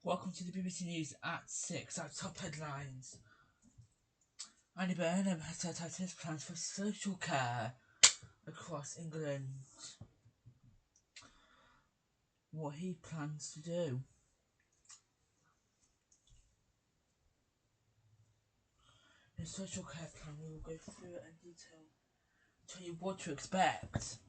Welcome to the BBC News at 6, our top headlines. Andy Burnham has set out his plans for social care across England. What he plans to do. His social care plan, we will go through it in detail, tell you what to expect.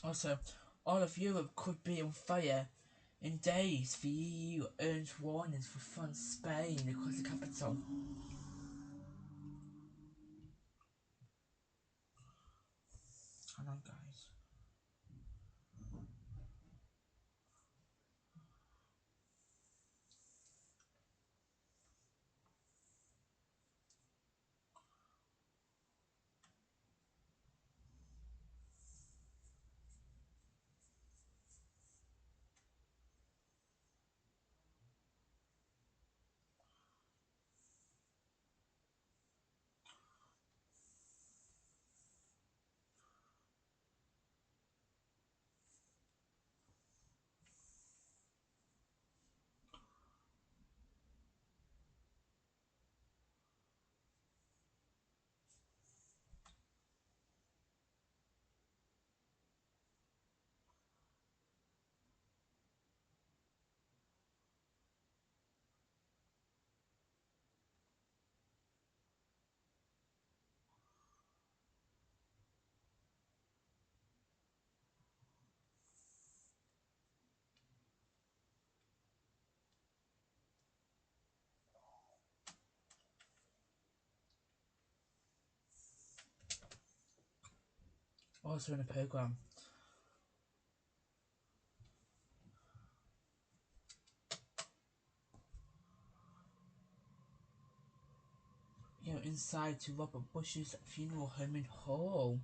Also, all of Europe could be on fire in days. The EU earns warnings for France, Spain across the capital. Hang on, guys. Also in the programme. Inside to Robert Bush's funeral home in Hull.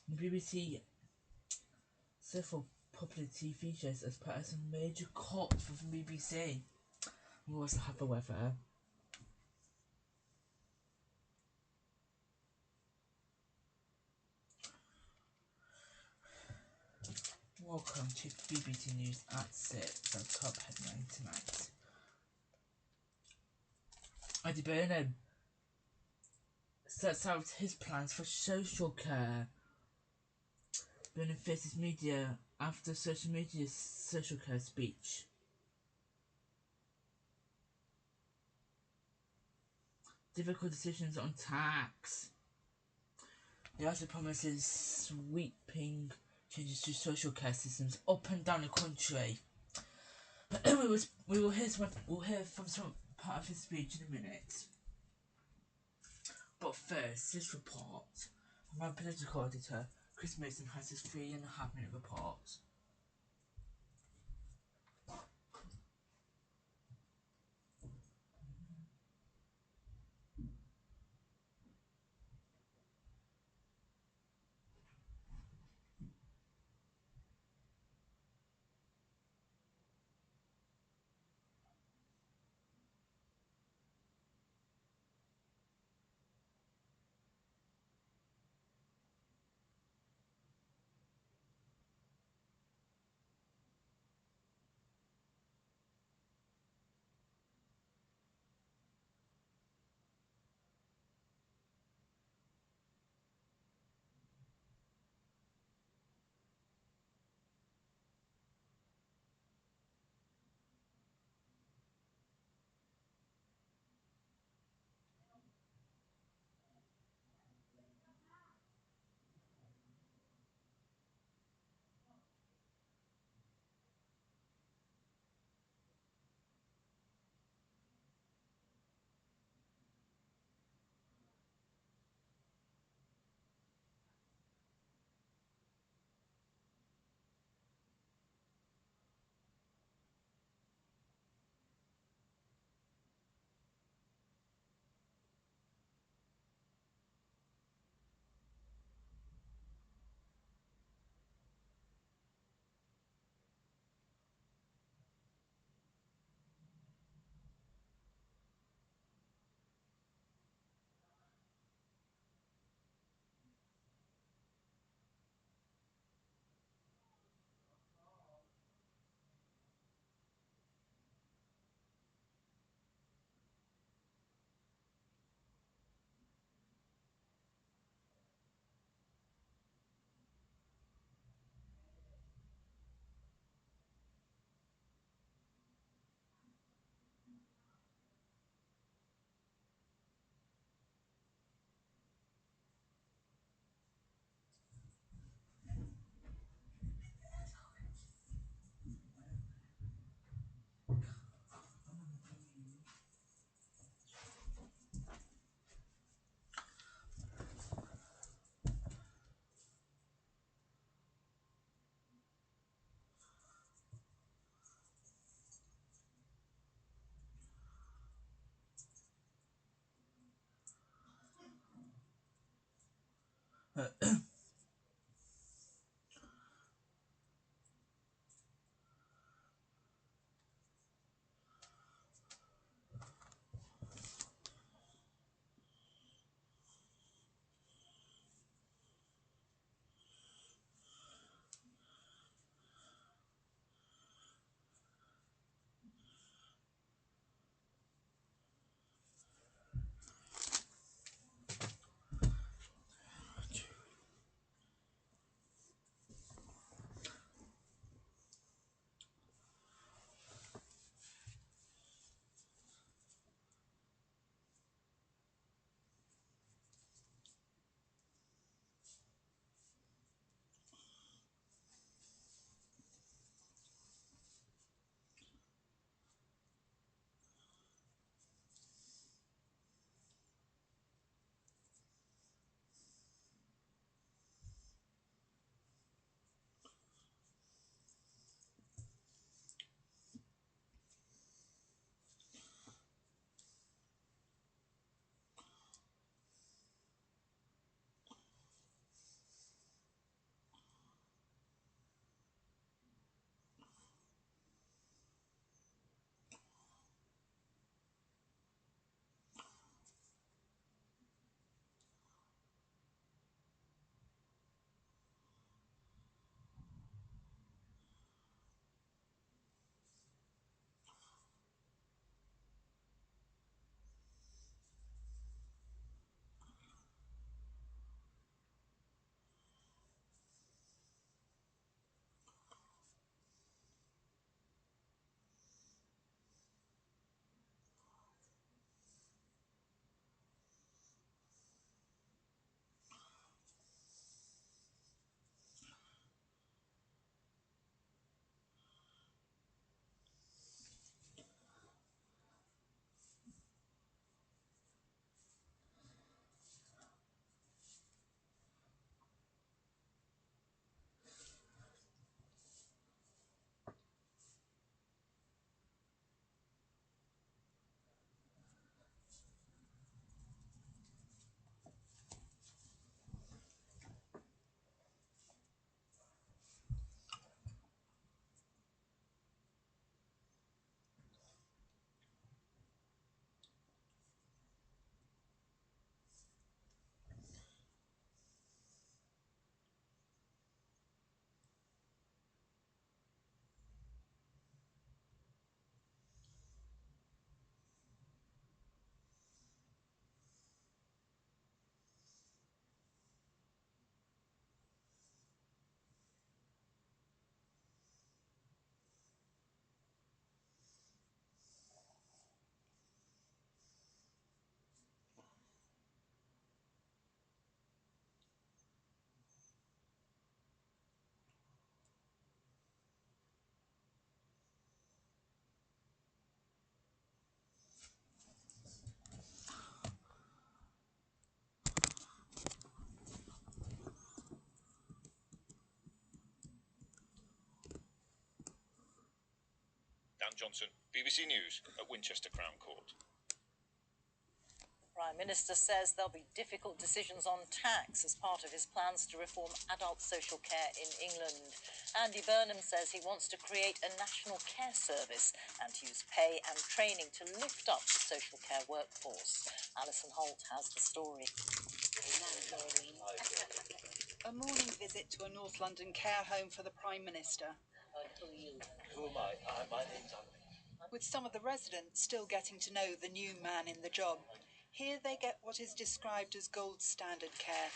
The BBC several popular TV shows as part of some major cuts for the BBC. We also have the weather. Welcome to BBC News at 6, our top headline tonight. Andy Burnham sets out his plans for social care. Burnham faces media after social media's social care speech. Difficult decisions on tax. He also promises sweeping changes to social care systems up and down the country. We'll hear from some part of his speech in a minute. But first, this report. My political editor, Chris Mason, has his 3.5-minute report. Dan Johnson, BBC News at Winchester Crown Court. The Prime Minister says there'll be difficult decisions on tax as part of his plans to reform adult social care in England. Andy Burnham says he wants to create a national care service and use pay and training to lift up the social care workforce. Alison Holt has the story. A morning visit to a North London care home for the Prime Minister. Who am I? My name's Andy. With some of the residents still getting to know the new man in the job. Here they get what is described as gold standard care.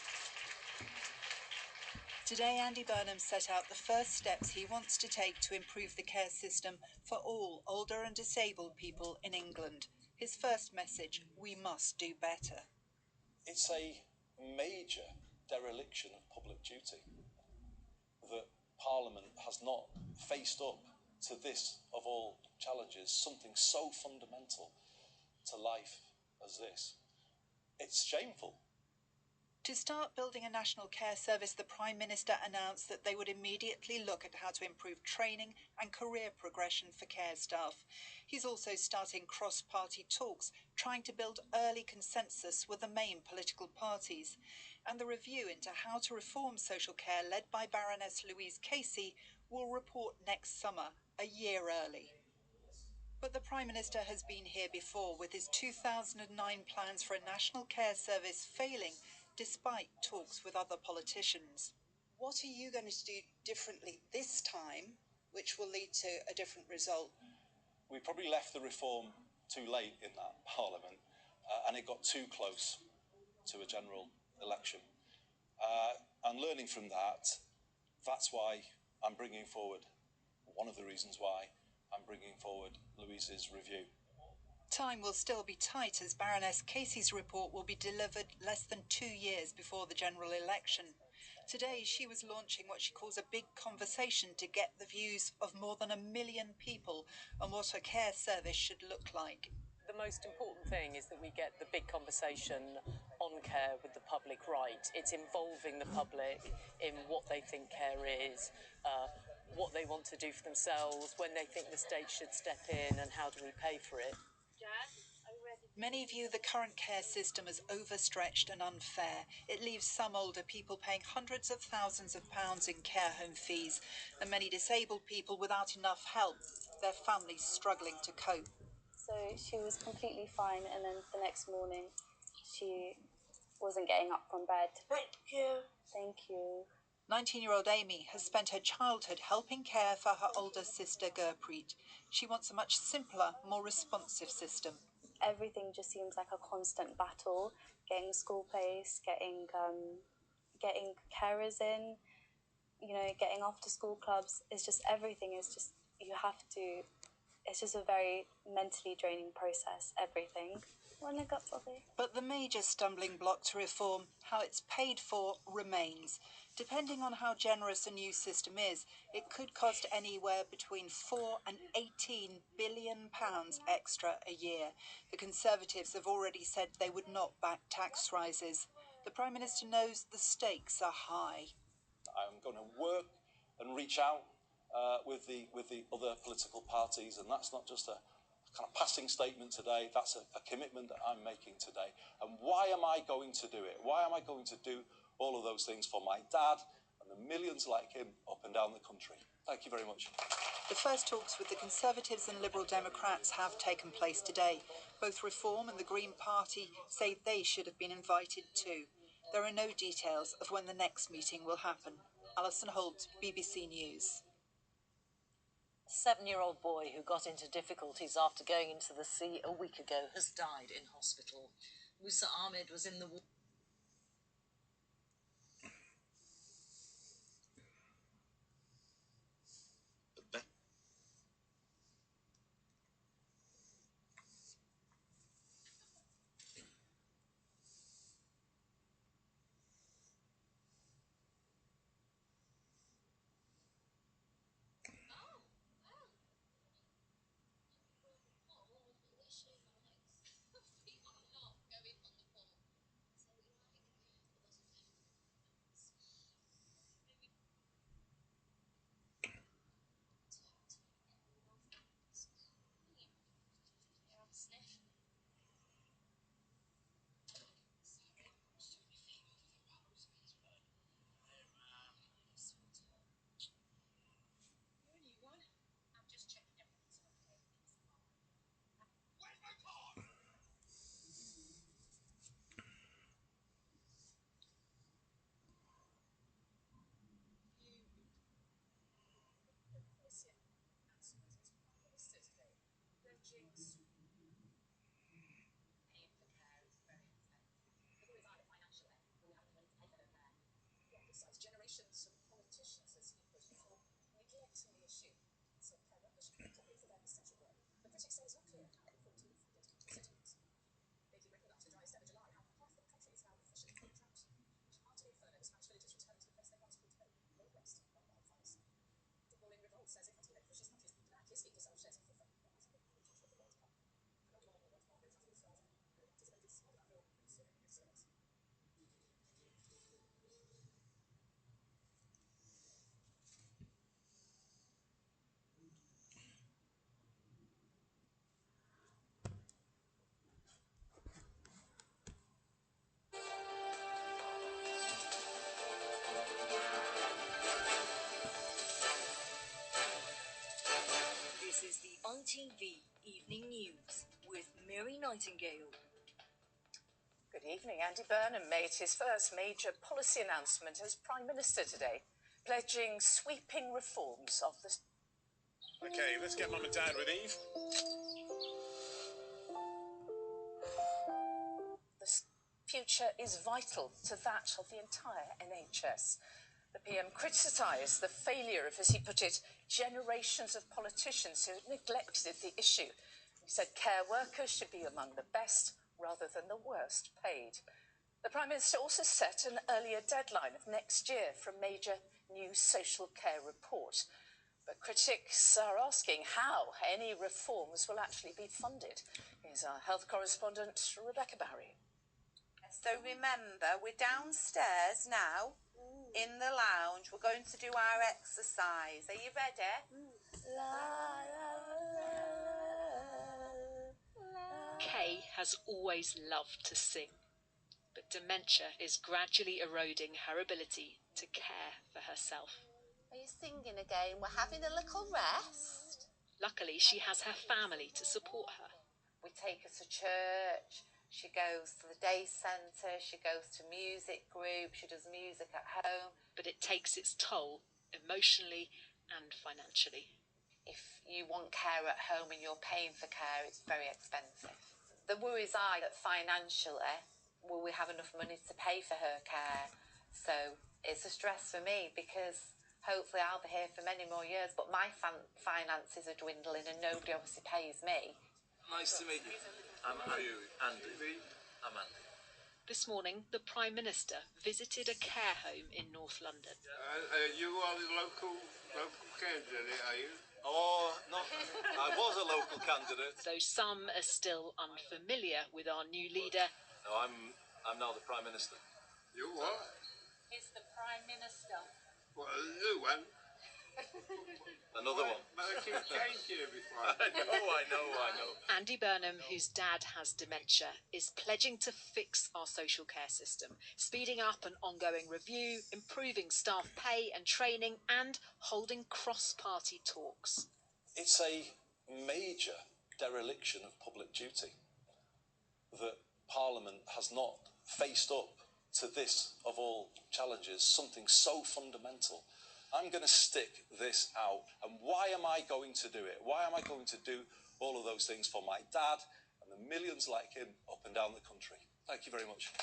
Today, Andy Burnham set out the first steps he wants to take to improve the care system for all older and disabled people in England. His first message: we must do better. It's a major dereliction of public duty that Parliament has not faced up to this, of all challenges, something so fundamental to life as this. It's shameful. To start building a national care service, the Prime Minister announced that they would immediately look at how to improve training and career progression for care staff. He's also starting cross-party talks, trying to build early consensus with the main political parties. And the review into how to reform social care, led by Baroness Louise Casey, will report next summer, a year early. But the Prime Minister has been here before, with his 2009 plans for a national care service failing, despite talks with other politicians. What are you going to do differently this time, which will lead to a different result? We probably left the reform too late in that Parliament, and it got too close to a general election. And learning from that, that's why I'm bringing forward, one of the reasons why I'm bringing forward Louise's review. Time will still be tight, as Baroness Casey's report will be delivered less than 2 years before the general election. Today, she was launching what she calls a big conversation to get the views of more than 1 million people on what a care service should look like. The most important thing is that we get the big conversation on care with the public right. It's involving the public in what they think care is, what they want to do for themselves, when they think the state should step in, and how do we pay for it. Many view the current care system as overstretched and unfair. It leaves some older people paying hundreds of thousands of pounds in care home fees, and many disabled people without enough help, their families struggling to cope. So she was completely fine, and then the next morning she wasn't getting up from bed. Thank you. Thank you. 19-year-old Amy has spent her childhood helping care for her older sister Gurpreet. She wants a much simpler, more responsive system. Everything just seems like a constant battle, getting school place, getting carers in, getting after school clubs. It's just, everything is just, it's just a very mentally draining process, everything. But the major stumbling block to reform, how it's paid for, remains. Depending on how generous a new system is, it could cost anywhere between £4 and £18 billion extra a year. The Conservatives have already said they would not back tax rises. The Prime Minister knows the stakes are high. I'm going to work and reach out with the other political parties, and that's not just a kind of passing statement today, that's a commitment that I'm making today. And why am I going to do it? Why am I going to do all of those things for my dad and the millions like him up and down the country? Thank you very much. The first talks with the Conservatives and Liberal Democrats have taken place today. Both Reform and the Green Party say they should have been invited too. There are no details of when the next meeting will happen. Alison Holt, BBC News. A 7-year-old boy who got into difficulties after going into the sea a week ago has died in hospital. Musa Ahmed was in the water. on TV Evening News with Mary Nightingale. Good evening. Andy Burnham made his first major policy announcement as Prime Minister today, pledging sweeping reforms of the... Okay, let's get Mum and Dad with Eve. The future is vital to that of the entire NHS. The PM criticised the failure of, as he put it, generations of politicians who neglected the issue. He said care workers should be among the best rather than the worst paid. The Prime Minister also set an earlier deadline of next year for a major new social care report. But critics are asking how any reforms will actually be funded. Here's our health correspondent, Rebecca Barry. So remember, we're downstairs now in the lounge. We're going to do our exercise. Are you ready? Kay has always loved to sing, but dementia is gradually eroding her ability to care for herself. Are you singing again? We're having a little rest. Luckily, she has her family to support her. We take her to church. She goes to the day centre. She goes to music group. She does music at home. But it takes its toll emotionally and financially. If you want care at home and you're paying for care, it's very expensive. The worries are that financially, will we have enough money to pay for her care? So it's a stress for me because hopefully I'll be here for many more years, but my finances are dwindling and nobody obviously pays me. Nice to meet you. I'm Andy. I'm Andy. This morning, the Prime Minister visited a care home in North London. You are the local candidate, are you? Oh, no, I was a local candidate. Though some are still unfamiliar with our new leader. No, I'm now the Prime Minister. You what? He's the Prime Minister. Well, a new one. Another one. But I keep changing every I know. Andy Burnham, whose dad has dementia, is pledging to fix our social care system, speeding up an ongoing review, improving staff pay and training, and holding cross-party talks. It's a major dereliction of public duty that Parliament has not faced up to this, of all challenges, something so fundamental. I'm going to stick this out. And why am I going to do it? Why am I going to do all of those things for my dad and the millions like him up and down the country? Thank you very much.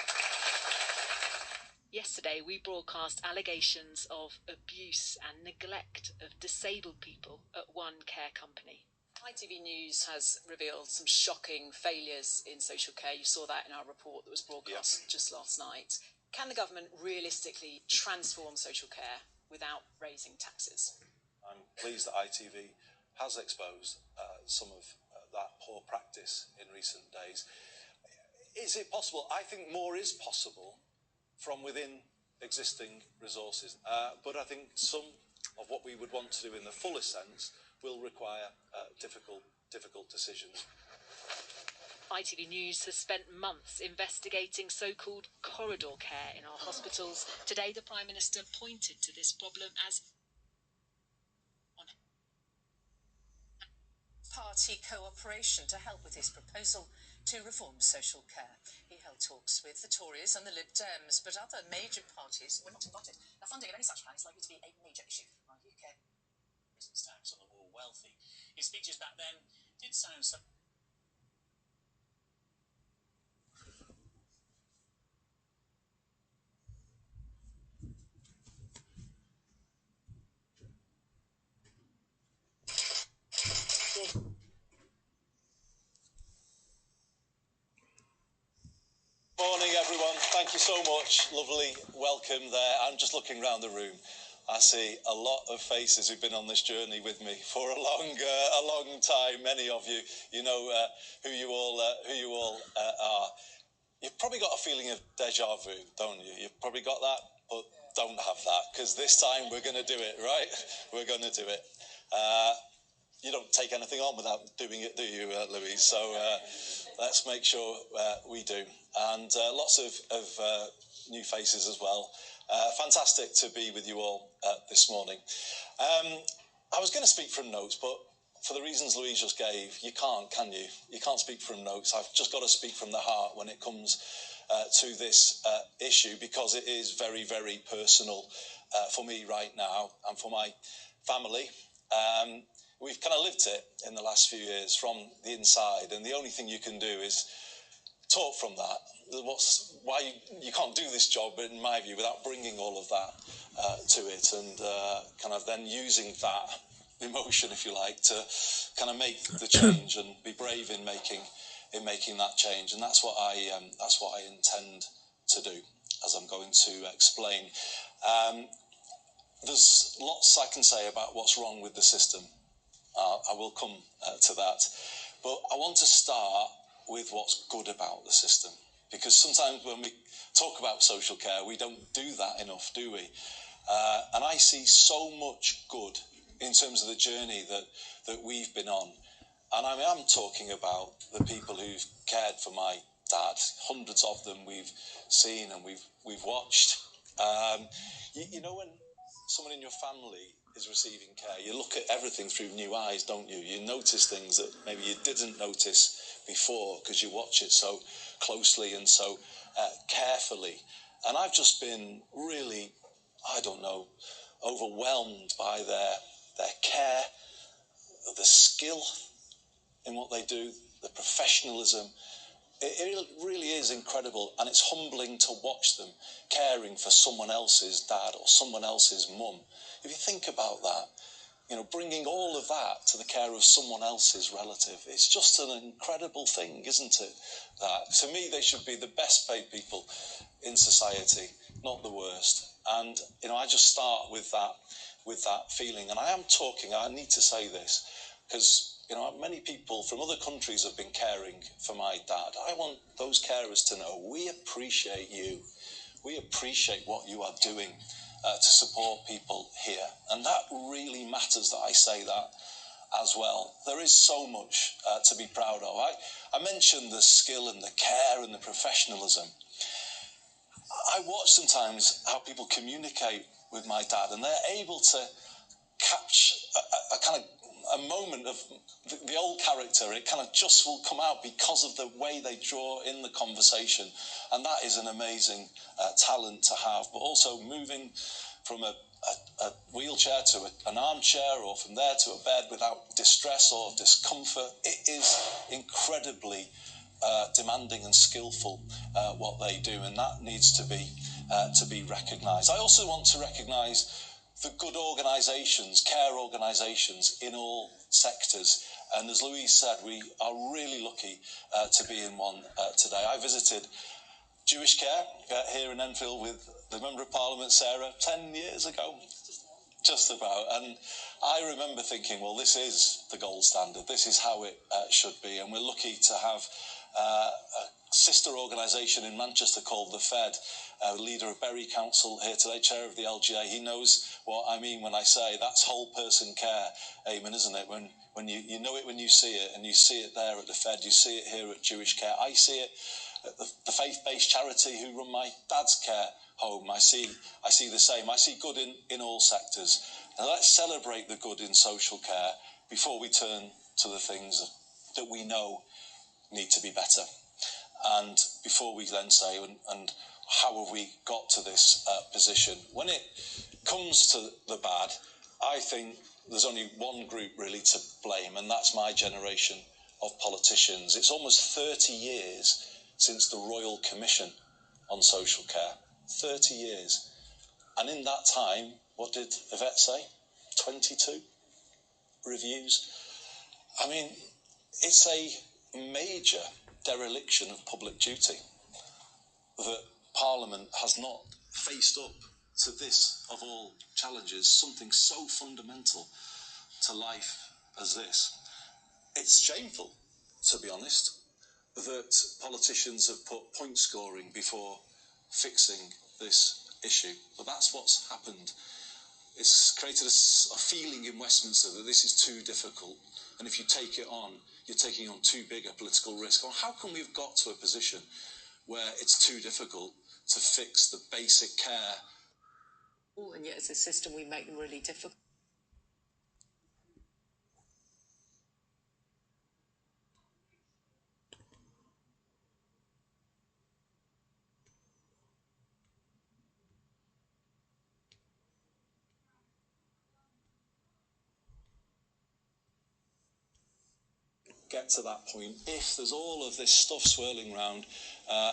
Yesterday, we broadcast allegations of abuse and neglect of disabled people at one care company. ITV News has revealed some shocking failures in social care. You saw that in our report that was broadcast just last night. Can the government realistically transform social care without raising taxes? I'm pleased that ITV has exposed some of that poor practice in recent days. Is it possible? I think more is possible from within existing resources. But I think some of what we would want to do in the fullest sense will require difficult decisions. ITV News has spent months investigating so-called corridor care in our hospitals. Today, the Prime Minister pointed to this problem as party cooperation to help with his proposal to reform social care. He held talks with the Tories and the Lib Dems, but other major parties were not invited. Now, funding of any such plan is likely to be a major issue for our UK. Tax on the more wealthy. His speeches back then did sound so. Morning, everyone. Thank you so much. Lovely welcome there. I'm just looking around the room. I see a lot of faces who've been on this journey with me for a long time. Many of you, you know who you all are. You've probably got a feeling of deja vu, don't you? You've probably got that, but don't have that, because this time we're going to do it, right? We're going to do it. You don't take anything on without doing it, do you, Louise? So let's make sure we do. And lots of new faces as well. Fantastic to be with you all this morning. I was going to speak from notes, but for the reasons Louise just gave, you can't, can you? You can't speak from notes. I've just got to speak from the heart when it comes to this issue, because it is very, very personal for me right now and for my family. We've kind of lived it in the last few years from the inside, and the only thing you can do is talk from that. Why you can't do this job, in my view, without bringing all of that to it, and kind of then using that emotion, if you like, to kind of make the change and be brave in making that change. And that's what I intend to do, as I'm going to explain. There's lots I can say about what's wrong with the system. I will come to that, but I want to start with what's good about the system, because sometimes when we talk about social care, we don't do that enough, do we? And I see so much good in terms of the journey that we've been on. And I am talking about the people who've cared for my dad. Hundreds of them we've seen and we've watched. You know, when someone in your family is receiving care, you look at everything through new eyes, don't you? You notice things that maybe you didn't notice before because you watch it so closely and so carefully. And I've just been really, I don't know, overwhelmed by their care, the skill in what they do, the professionalism. It really is incredible, and it's humbling to watch them caring for someone else's dad or someone else's mum. If you think about that, you know, bringing all of that to the care of someone else's relative, it's just an incredible thing, isn't it? That, to me, they should be the best paid people in society, not the worst. And, you know, I just start with that feeling. And I need to say this, because, you know, many people from other countries have been caring for my dad. I want those carers to know we appreciate you. We appreciate what you are doing to support people here. And that really matters that I say that as well. There is so much to be proud of. I mentioned the skill and the care and the professionalism. I watch sometimes how people communicate with my dad, and they're able to catch a kind of a moment of the old character. It kind of just will come out because of the way they draw in the conversation, and that is an amazing talent to have. But also moving from a wheelchair to an armchair, or from there to a bed without distress or discomfort, it is incredibly demanding and skillful what they do, and that needs to be recognised. I also want to recognise the good organisations, care organisations in all sectors. And as Louise said, we are really lucky to be in one today. I visited Jewish Care here in Enfield with the Member of Parliament, Sarah, 10 years ago, just about. And I remember thinking, well, this is the gold standard. This is how it should be. And we're lucky to have a sister organisation in Manchester called the Fed, leader of Bury Council here today, chair of the LGA. He knows what I mean when I say that's whole person care, Eamon, isn't it? When you know it when you see it, and you see it there at the Fed, you see it here at Jewish Care. I see it at the faith-based charity who run my dad's care home. I see the same. I see good in all sectors. Now let's celebrate the good in social care before we turn to the things that we know need to be better. And before we then say, and how have we got to this position? When it comes to the bad, I think there's only one group really to blame, and that's my generation of politicians. It's almost 30 years since the Royal Commission on Social Care. 30 years. And in that time, what did Yvette say? 22 reviews. I mean, it's a major dereliction of public duty that Parliament has not faced up to this, of all challenges, something so fundamental to life as this. It's shameful, to be honest, that politicians have put point scoring before fixing this issue. But that's what's happened. It's created a feeling in Westminster that this is too difficult, and if you take it on, you're taking on too big a political risk. Or how come we've got to a position where it's too difficult to fix the basic care? And yet as a system we make them really difficult. get to that point, if there's all of this stuff swirling around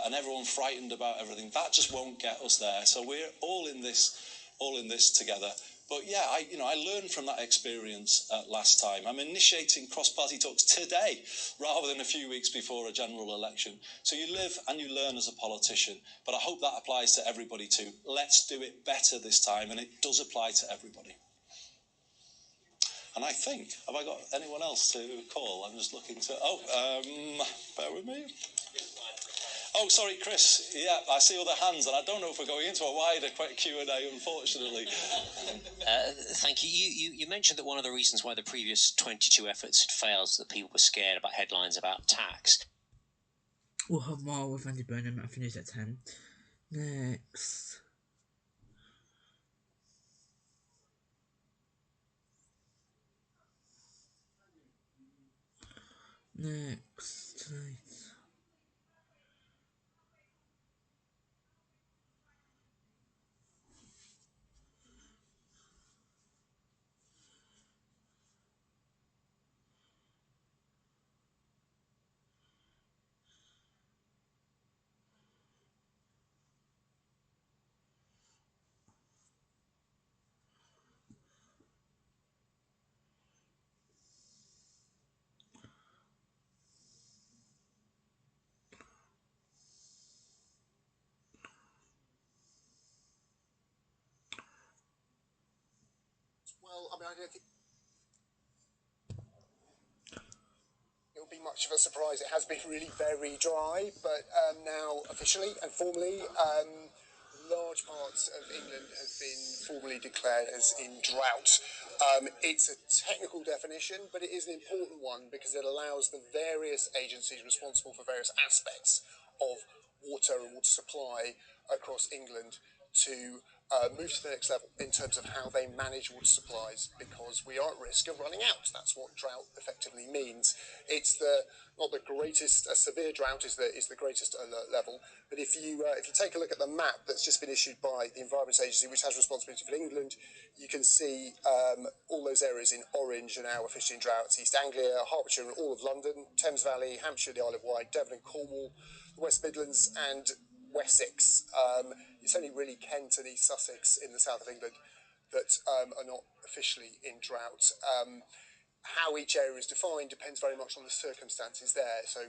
and everyone frightened about everything, that just won't get us there. So we're all in this together. But yeah, I learned from that experience last time. I'm initiating cross-party talks today rather than a few weeks before a general election. So you live and you learn as a politician, but I hope that applies to everybody too. Let's do it better this time, and it does apply to everybody. And I think, have I got anyone else to call? I'm just looking to, bear with me. Oh, sorry, Chris. Yeah, I see other hands, and I don't know if we're going into a wider Q&A, unfortunately. Thank you. You mentioned that one of the reasons why the previous 22 efforts had failed is that people were scared about headlines about tax. We'll have more with Andy Burnham at News at 10. Next. Right. Well, I don't think it'll be much of a surprise. It has been really very dry, but now officially and formally, large parts of England have been formally declared as in drought. It's a technical definition, but it is an important one because it allows the various agencies responsible for various aspects of water and water supply across England to move to the next level in terms of how they manage water supplies, because we are at risk of running out. That's what drought effectively means. It's not the greatest. A severe drought is the greatest alert level. But if you take a look at the map that's just been issued by the Environment Agency, which has responsibility for England, you can see all those areas in orange are now officially in drought. It's East Anglia, Hertfordshire, and all of London, Thames Valley, Hampshire, the Isle of Wight, Devon and Cornwall, the West Midlands, and Wessex. It's only really Kent and East Sussex in the south of England that are not officially in drought. How each area is defined depends very much on the circumstances there. So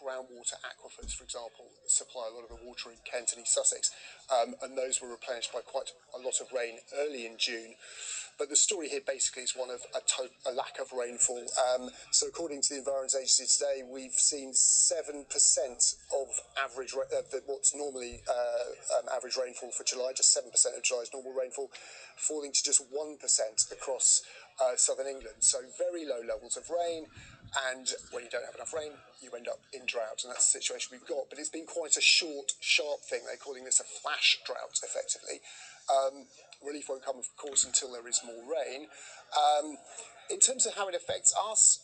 groundwater aquifers, for example, supply a lot of the water in Kent and East Sussex, and those were replenished by quite a lot of rain early in June. But the story here basically is one of a lack of rainfall. So according to the Environment Agency today, we've seen 7% of average, what's normally average rainfall for July, just 7% of July's normal rainfall, falling to just 1% across southern England. So very low levels of rain. And when you don't have enough rain, you end up in drought, and that's the situation we've got. But it's been quite a short, sharp thing. They're calling this a flash drought, effectively. Relief won't come, of course, until there is more rain. In terms of how it affects us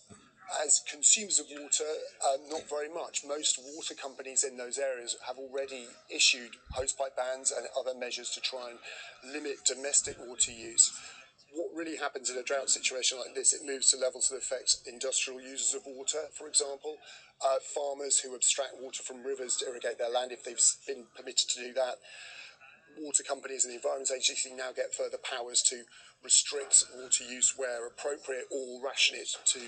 as consumers of water, not very much. Most water companies in those areas have already issued hosepipe bans and other measures to try and limit domestic water use. What really happens in a drought situation like this, it moves to levels that affect industrial users of water, for example. Farmers who abstract water from rivers to irrigate their land, if they've been permitted to do that. Water companies and the Environment Agency now get further powers to restrict water use where appropriate or ration it to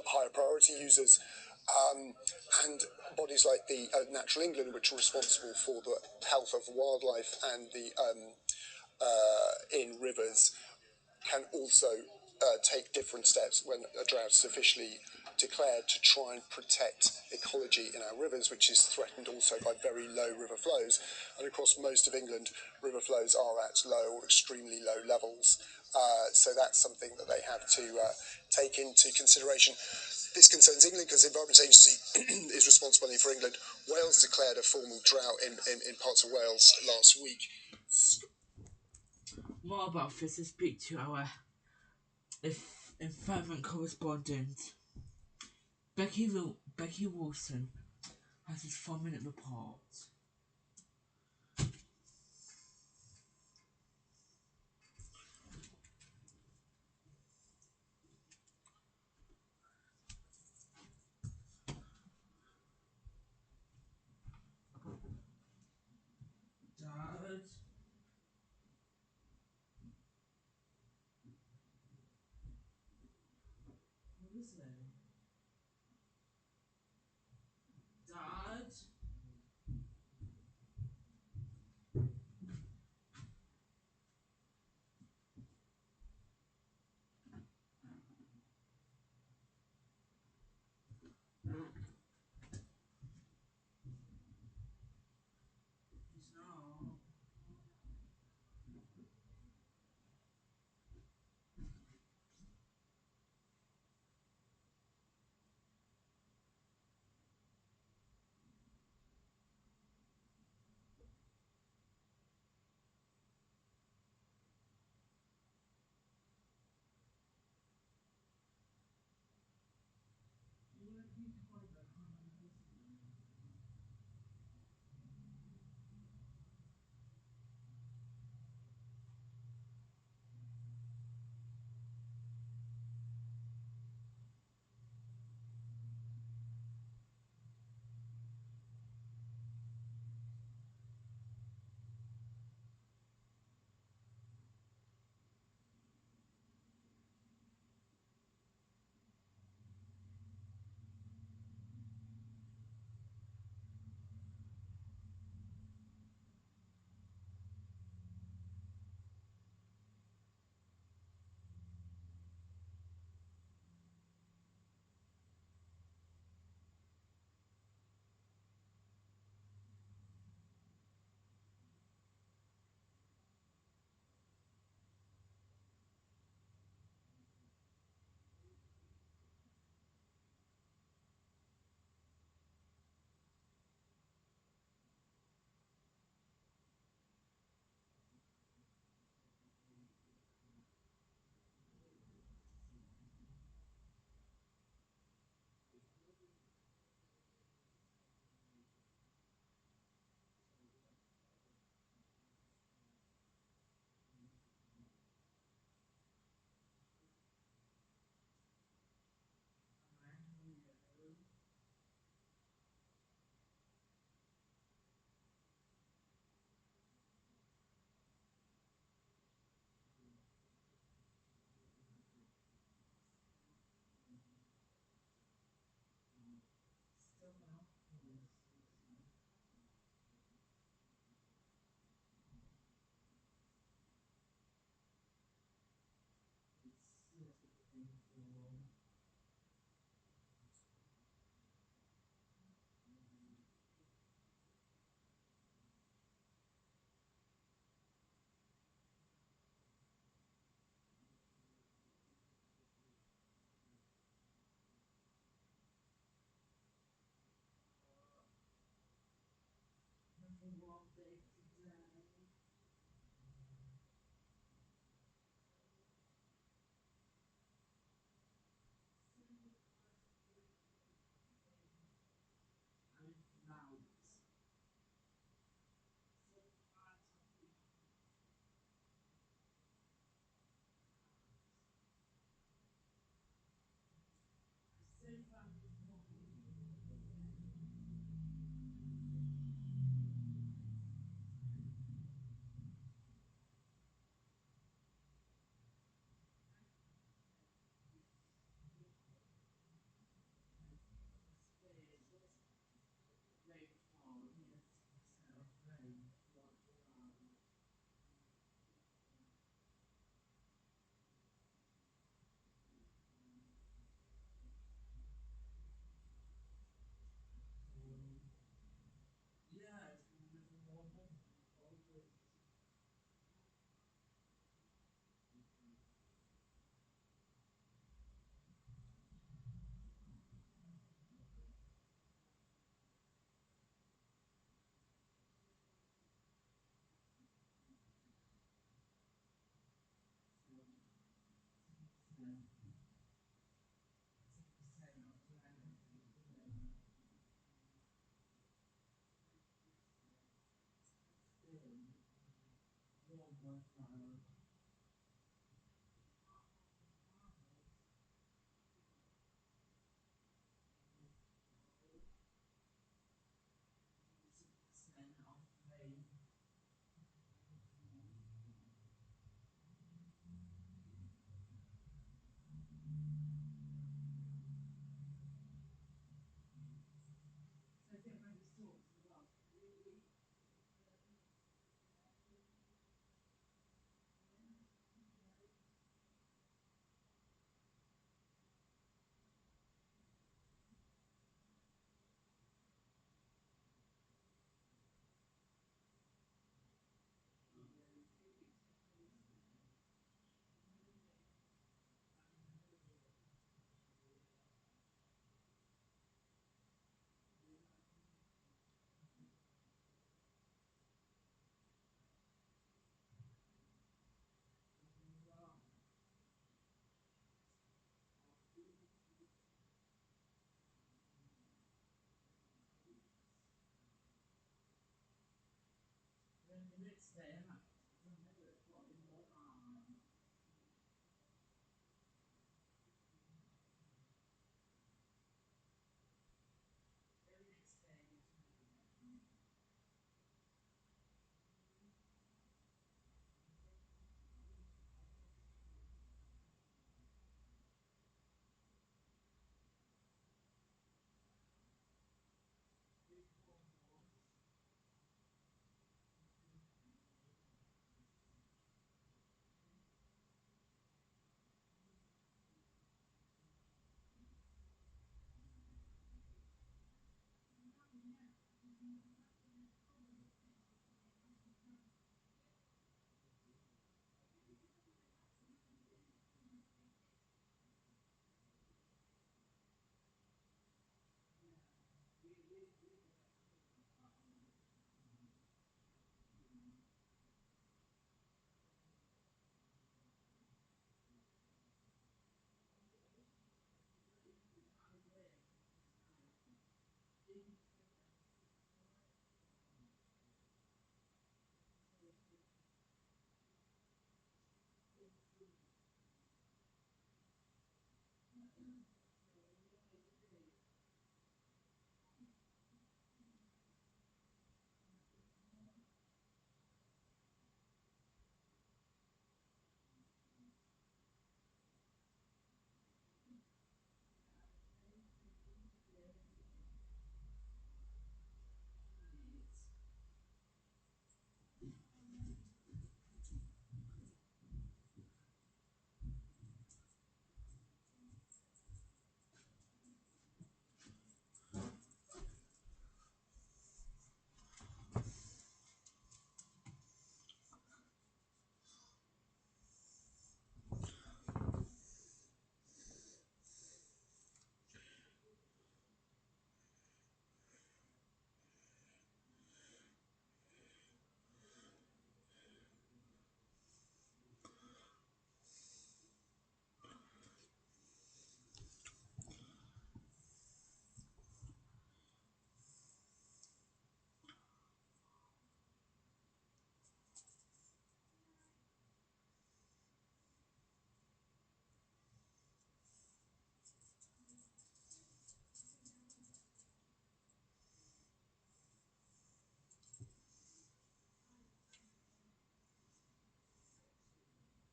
higher priority users. And bodies like the Natural England, which are responsible for the health of wildlife and the in rivers, can also take different steps when a drought is officially declared to try and protect ecology in our rivers, which is threatened also by very low river flows. And across most of England, river flows are at low or extremely low levels. So that's something that they have to take into consideration. This concerns England because the Environment Agency is responsible for England. Wales declared a formal drought in parts of Wales last week. More about this, let's speak to our fervent correspondent. Becky Wilson has his 4-minute report.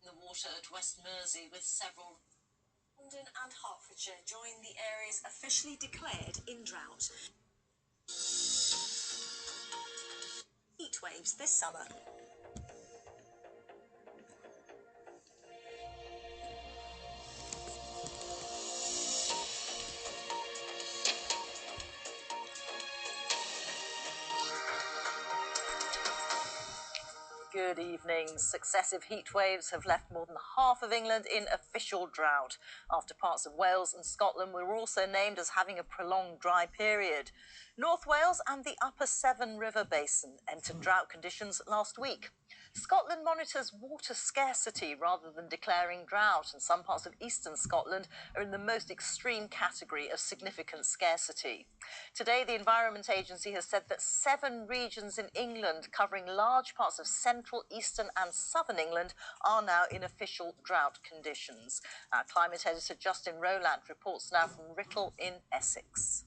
The water at West Mersey with several. London and Hertfordshire join the areas officially declared in drought. Heat waves this summer. Good evening. Successive heat waves have left more than half of England in official drought. After parts of Wales and Scotland were also named as having a prolonged dry period. North Wales and the Upper Severn River Basin entered drought conditions last week. Scotland monitors water scarcity rather than declaring drought, and some parts of eastern Scotland are in the most extreme category of significant scarcity. Today, the Environment Agency has said that 7 regions in England, covering large parts of central, eastern and southern England, are now in official drought conditions. Our climate editor Justin Rowland reports now from Writtle in Essex.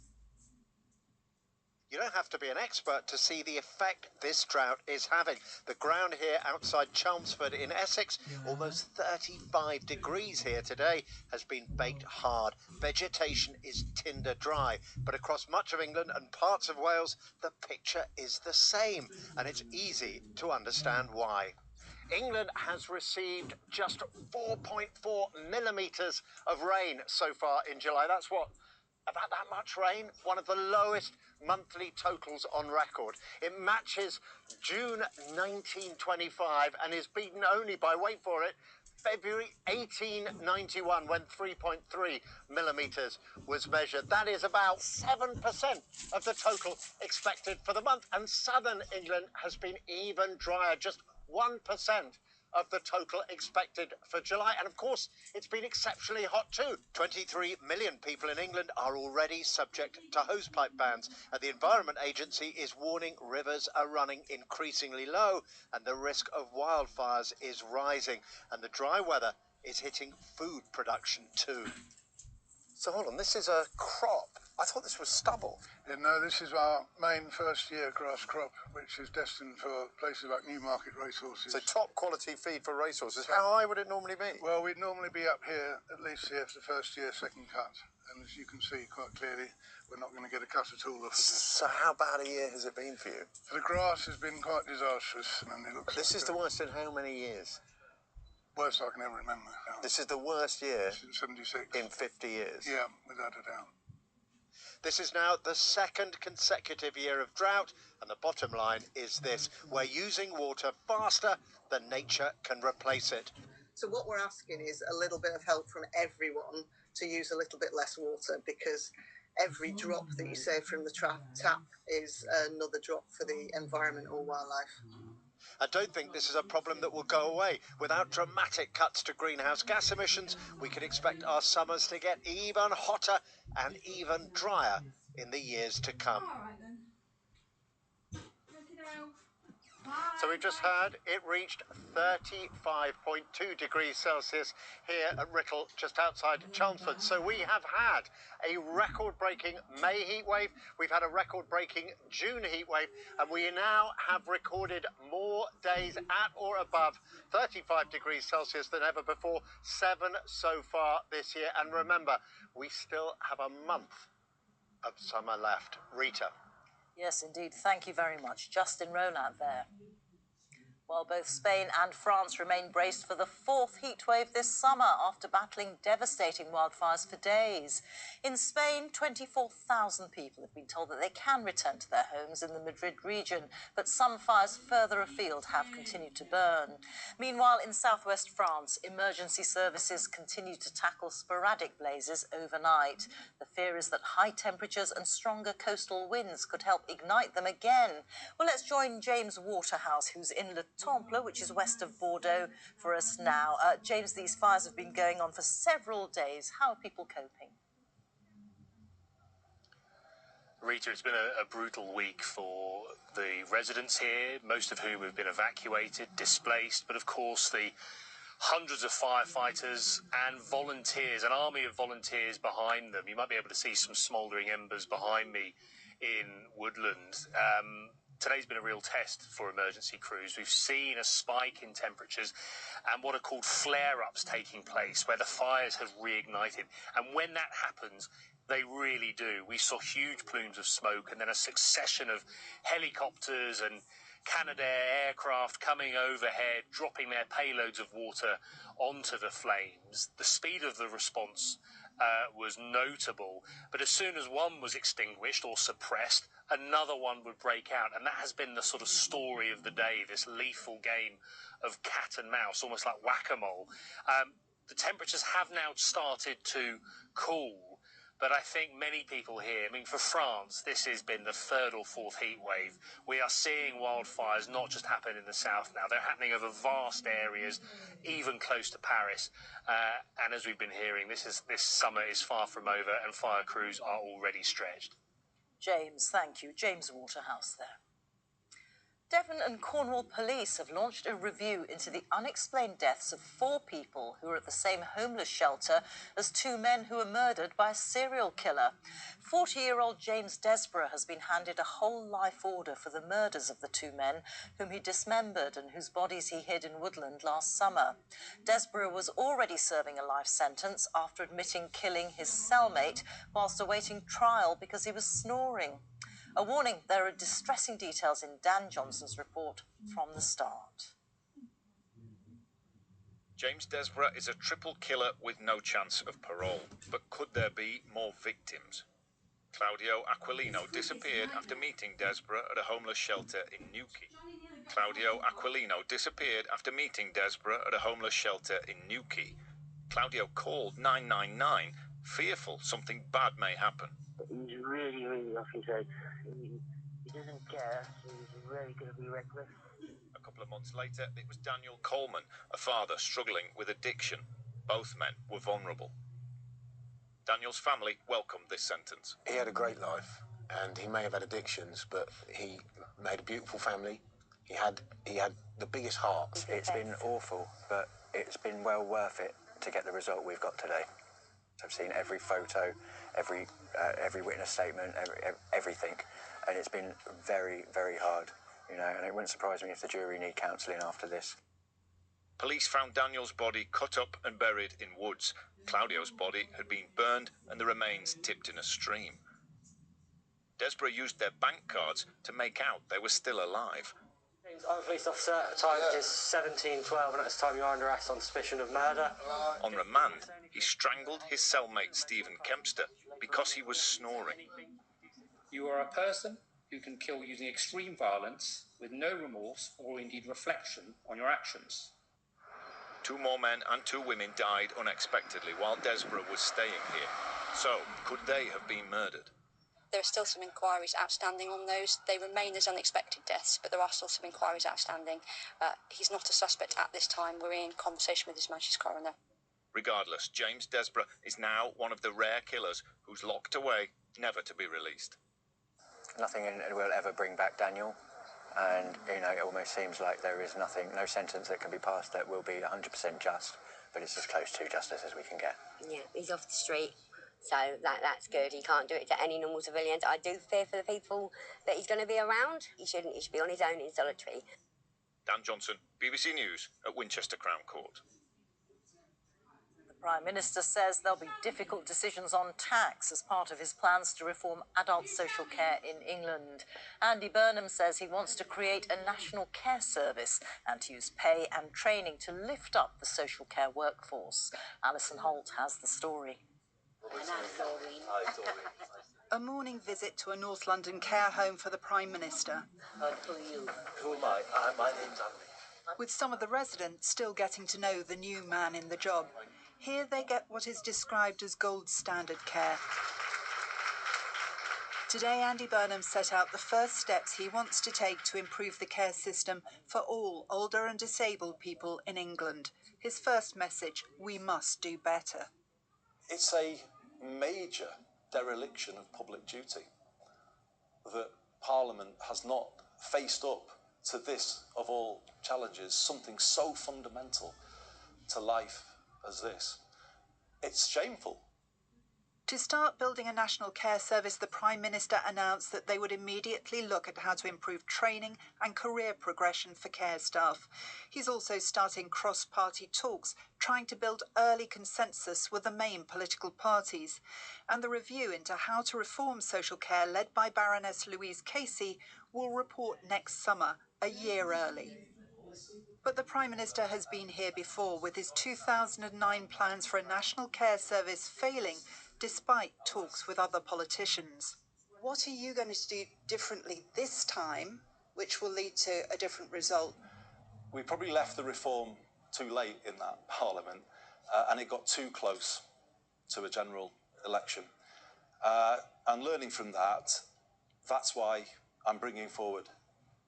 You don't have to be an expert to see the effect this drought is having. The ground here outside Chelmsford in Essex, almost 35 degrees here today, has been baked hard. Vegetation is tinder dry, but across much of England and parts of Wales, the picture is the same, and it's easy to understand why. England has received just 4.4 millimetres of rain so far in July. That's what? About that much rain, one of the lowest monthly totals on record. It matches June 1925 and is beaten only by, wait for it, February 1891, when 3.3 millimetres was measured. That is about 7% of the total expected for the month. And southern England has been even drier, just 1% of the total expected for July. And of course, it's been exceptionally hot too. 23 million people in England are already subject to hosepipe bans. And the Environment Agency is warning rivers are running increasingly low and the risk of wildfires is rising. And the dry weather is hitting food production too. So hold on, this is a crop. I thought this was stubble. Yeah, no, this is our main first-year grass crop, which is destined for places like Newmarket racehorses. So top quality feed for racehorses. How high would it normally be? Well, we'd normally be up here, at least here for the first year, second cut. And as you can see quite clearly, we're not going to get a cut at all off of this. So how bad a year has it been for you? For the grass has been quite disastrous. And it looks This is the worst in how many years? Worst I can ever remember. This is the worst year Since 76. in 50 years. Yeah, without a doubt. This is now the second consecutive year of drought, and the bottom line is this: we're using water faster than nature can replace it. So what we're asking is a little bit of help from everyone to use a little bit less water, because every drop that you save from the tap is another drop for the environment or wildlife. I don't think this is a problem that will go away. Without dramatic cuts to greenhouse gas emissions, we can expect our summers to get even hotter and even drier in the years to come. So we've just heard it reached 35.2 degrees Celsius here at Writtle, just outside Chelmsford. So we have had a record-breaking May heatwave, we've had a record-breaking June heatwave, and we now have recorded more days at or above 35 degrees Celsius than ever before, 7 so far this year. And remember, we still have a month of summer left. Rita. Yes, indeed. Thank you very much. Justin Roland there. Well, both Spain and France remain braced for the fourth heatwave this summer after battling devastating wildfires for days. In Spain, 24,000 people have been told that they can return to their homes in the Madrid region, but some fires further afield have continued to burn. Meanwhile, in southwest France, emergency services continue to tackle sporadic blazes overnight. The fear is that high temperatures and stronger coastal winds could help ignite them again. Well, let's join James Waterhouse, who's in Le Temple, which is west of Bordeaux, for us now. James, these fires have been going on for several days. How are people coping? Rita, it's been a brutal week for the residents here, most of whom have been evacuated, displaced, but of course the hundreds of firefighters and volunteers, an army of volunteers behind them. You might be able to see some smouldering embers behind me in Woodland. Today's been a real test for emergency crews. We've seen a spike in temperatures and what are called flare-ups taking place, where the fires have reignited. And when that happens, they really do. We saw huge plumes of smoke and then a succession of helicopters and Canadair aircraft coming overhead, dropping their payloads of water onto the flames. The speed of the response was notable, but as soon as one was extinguished or suppressed, another one would break out, and that has been the sort of story of the day, this lethal game of cat and mouse, almost like whack-a-mole. The temperatures have now started to cool, but I think many people here, I mean, for France, this has been the third or fourth heat wave. We are seeing wildfires not just happen in the south now. They're happening over vast areas, even close to Paris. And as we've been hearing, this summer is far from over and fire crews are already stretched. James, thank you. James Waterhouse there. Devon and Cornwall police have launched a review into the unexplained deaths of 4 people who were at the same homeless shelter as 2 men who were murdered by a serial killer. 40-year-old James Desborough has been handed a whole life order for the murders of the 2 men whom he dismembered and whose bodies he hid in Woodland last summer. Desborough was already serving a life sentence after admitting killing his cellmate whilst awaiting trial because he was snoring. A warning, there are distressing details in Dan Johnson's report from the start. James Desborough is a triple killer with no chance of parole. But could there be more victims? Claudio Aquilino disappeared after meeting Desborough at a homeless shelter in Newquay. Claudio Aquilino disappeared after meeting Desborough at a homeless shelter in Newquay. Claudio called 999, fearful something bad may happen. He's really, really off his head. He doesn't care. He's really going to be reckless. couple of months later, it was Daniel Coleman, a father struggling with addiction. Both men were vulnerable. Daniel's family welcomed this sentence. He had a great life, and he may have had addictions, but he made a beautiful family. He had the biggest heart. It's been awful, but it's been well worth it to get the result we've got today. I've seen every photo, every witness statement, everything, and it's been very, very hard, you know, and it wouldn't surprise me if the jury need counselling after this. Police found Daniel's body cut up and buried in woods. Claudio's body had been burned and the remains tipped in a stream. Desborough used their bank cards to make out they were still alive. I'm a police officer. Time is 17:12, and at this time you're under arrest on suspicion of murder. On remand, he strangled his cellmate Stephen Kempster because he was snoring. You are a person who can kill using extreme violence with no remorse or indeed reflection on your actions. 2 more men and 2 women died unexpectedly while Desborough was staying here. So, could they have been murdered? There are still some inquiries outstanding on those. They remain as unexpected deaths, but there are still some inquiries outstanding. He's not a suspect at this time. We're in conversation with His Majesty's coroner. Regardless, James Desborough is now one of the rare killers who's locked away, never to be released. Nothing will ever bring back Daniel, and you know, it almost seems like there is nothing, no sentence that can be passed that will be 100% just, but it's as close to justice as we can get. Yeah, he's off the street. So that's good. He can't do it to any normal civilians. I do fear for the people that he's going to be around. He shouldn't. He should be on his own in solitary. Dan Johnson, BBC News at Winchester Crown Court. The Prime Minister says there'll be difficult decisions on tax as part of his plans to reform adult social care in England. Andy Burnham says he wants to create a national care service and to use pay and training to lift up the social care workforce. Alison Holt has the story. A morning visit to a North London care home for the Prime Minister. Who am I? My name's Andy. With some of the residents still getting to know the new man in the job. Here they get what is described as gold standard care. Today, Andy Burnham set out the first steps he wants to take to improve the care system for all older and disabled people in England. His first message: we must do better. It's a major dereliction of public duty that Parliament has not faced up to this, of all challenges, something so fundamental to life as this. It's shameful. To start building a national care service, the Prime Minister announced that they would immediately look at how to improve training and career progression for care staff. He's also starting cross-party talks, trying to build early consensus with the main political parties. And the review into how to reform social care, led by Baroness Louise Casey, will report next summer, a year early. But the Prime Minister has been here before, with his 2009 plans for a national care service failing, despite talks with other politicians. What are you going to do differently this time, which will lead to a different result? We probably left the reform too late in that Parliament, and it got too close to a general election. And learning from that, that's why I'm bringing forward,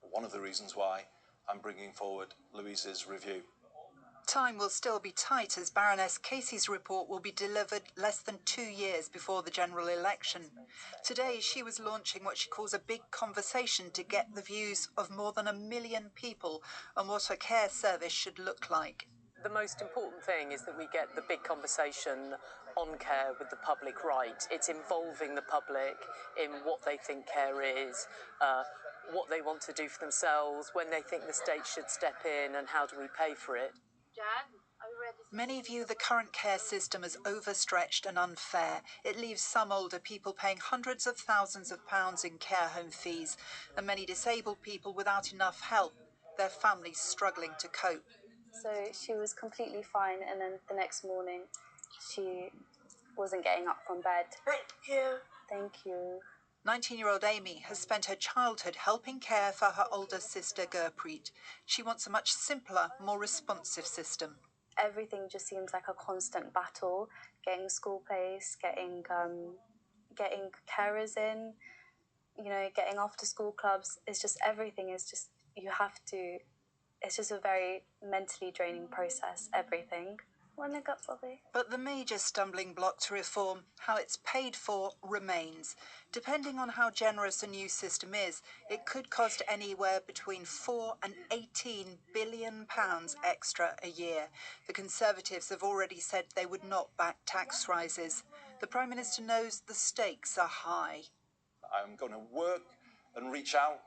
one of the reasons why I'm bringing forward Louise's review. Time will still be tight, as Baroness Casey's report will be delivered less than 2 years before the general election. Today, she was launching what she calls a big conversation to get the views of more than 1 million people on what a care service should look like. The most important thing is that we get the big conversation on care with the public right. It's involving the public in what they think care is, what they want to do for themselves, when they think the state should step in, and how do we pay for it. Many view the current care system as overstretched and unfair. It leaves some older people paying hundreds of thousands of pounds in care home fees, and many disabled people without enough help, their families struggling to cope. So she was completely fine, and then the next morning she wasn't getting up from bed. Thank you. Thank you. 19-year-old Amy has spent her childhood helping care for her older sister Gurpreet. She wants a much simpler, more responsive system. Everything just seems like a constant battle, getting school place, getting carers in, you know, getting after school clubs. It's just, everything is just, you have to it's just a very mentally draining process, everything. One leg up, Bobby. But the major stumbling block to reform, how it's paid for, remains. Depending on how generous a new system is, it could cost anywhere between £4 and £18 billion extra a year. The Conservatives have already said they would not back tax rises. The Prime Minister knows the stakes are high. I'm going to work and reach out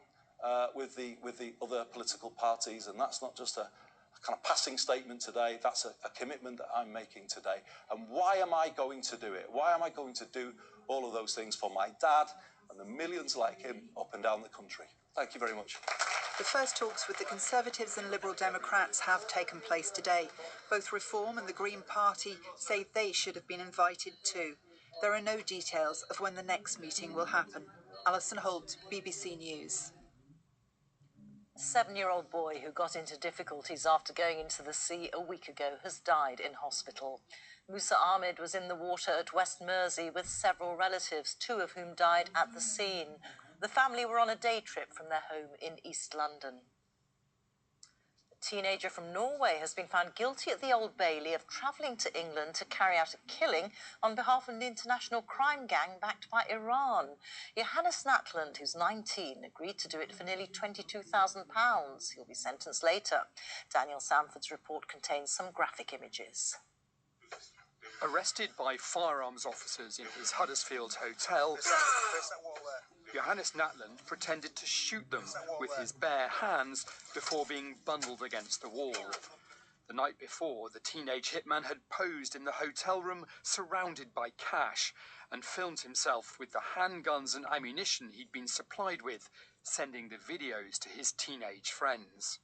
with the other political parties, and that's not just a kind of passing statement today, that's a commitment that I'm making today. And why am I going to do it? Why am I going to do all of those things for my dad and the millions like him up and down the country? Thank you very much. The first talks with the Conservatives and Liberal Democrats have taken place today. Both Reform and the Green Party say they should have been invited too. There are no details of when the next meeting will happen. Alison Holt, BBC News. A 7-year-old boy who got into difficulties after going into the sea a week ago has died in hospital. Musa Ahmed was in the water at West Mersey with several relatives, 2 of whom died at the scene. The family were on a day trip from their home in East London. A teenager from Norway has been found guilty at the Old Bailey of travelling to England to carry out a killing on behalf of an international crime gang backed by Iran. Johannes Natland, who's 19, agreed to do it for nearly £22,000. He'll be sentenced later. Daniel Sanford's report contains some graphic images. Arrested by firearms officers in his Huddersfield hotel, Johannes Natland pretended to shoot them with his bare hands before being bundled against the wall. The night before, the teenage hitman had posed in the hotel room surrounded by cash and filmed himself with the handguns and ammunition he'd been supplied with, sending the videos to his teenage friends.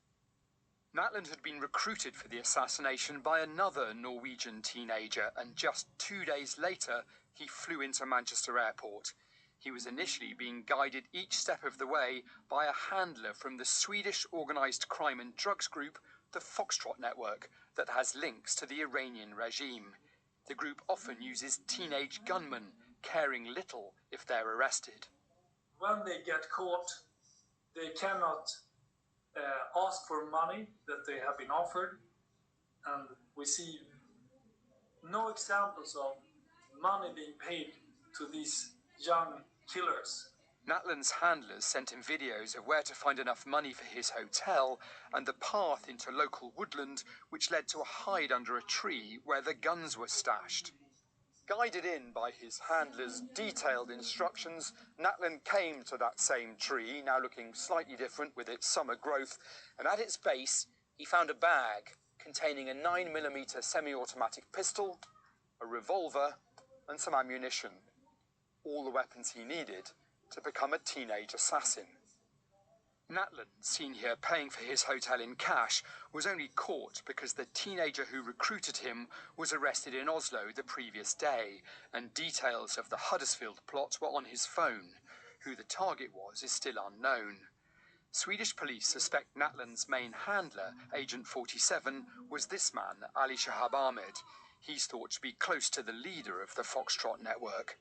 Natland had been recruited for the assassination by another Norwegian teenager, and just 2 days later, he flew into Manchester Airport. He was initially being guided each step of the way by a handler from the Swedish organised crime and drugs group, the Foxtrot Network, that has links to the Iranian regime. The group often uses teenage gunmen, caring little if they're arrested. When they get caught, they cannot ask for money that they have been offered, and we see no examples of money being paid to these young killers. Natland's handlers sent him videos of where to find enough money for his hotel and the path into local woodland, which led to a hide under a tree where the guns were stashed. Guided in by his handlers' detailed instructions, Natland came to that same tree, now looking slightly different with its summer growth, and at its base he found a bag containing a 9mm semi-automatic pistol, a revolver and some ammunition. All the weapons he needed to become a teenage assassin. Natland, seen here paying for his hotel in cash, was only caught because the teenager who recruited him was arrested in Oslo the previous day, and details of the Huddersfield plot were on his phone. Who the target was is still unknown. Swedish police suspect Natland's main handler, Agent 47, was this man, Ali Shahab Ahmed. He's thought to be close to the leader of the Foxtrot network.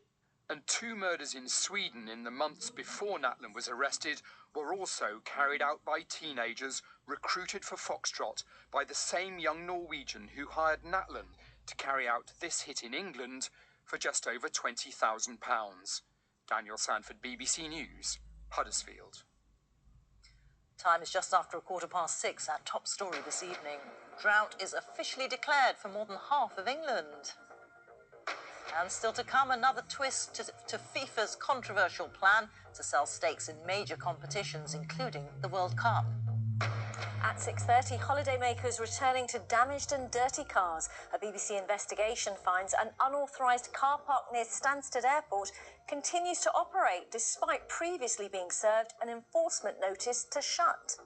And 2 murders in Sweden in the months before Natland was arrested were also carried out by teenagers recruited for Foxtrot by the same young Norwegian who hired Natland to carry out this hit in England for just over £20,000. Daniel Sanford, BBC News, Huddersfield. Time is just after 6:15. Our top story this evening. Drought is officially declared for more than half of England. And still to come, another twist to FIFA's controversial plan to sell stakes in major competitions, including the World Cup. At 6:30, holidaymakers returning to damaged and dirty cars. A BBC investigation finds an unauthorised car park near Stansted Airport continues to operate despite previously being served an enforcement notice to shut.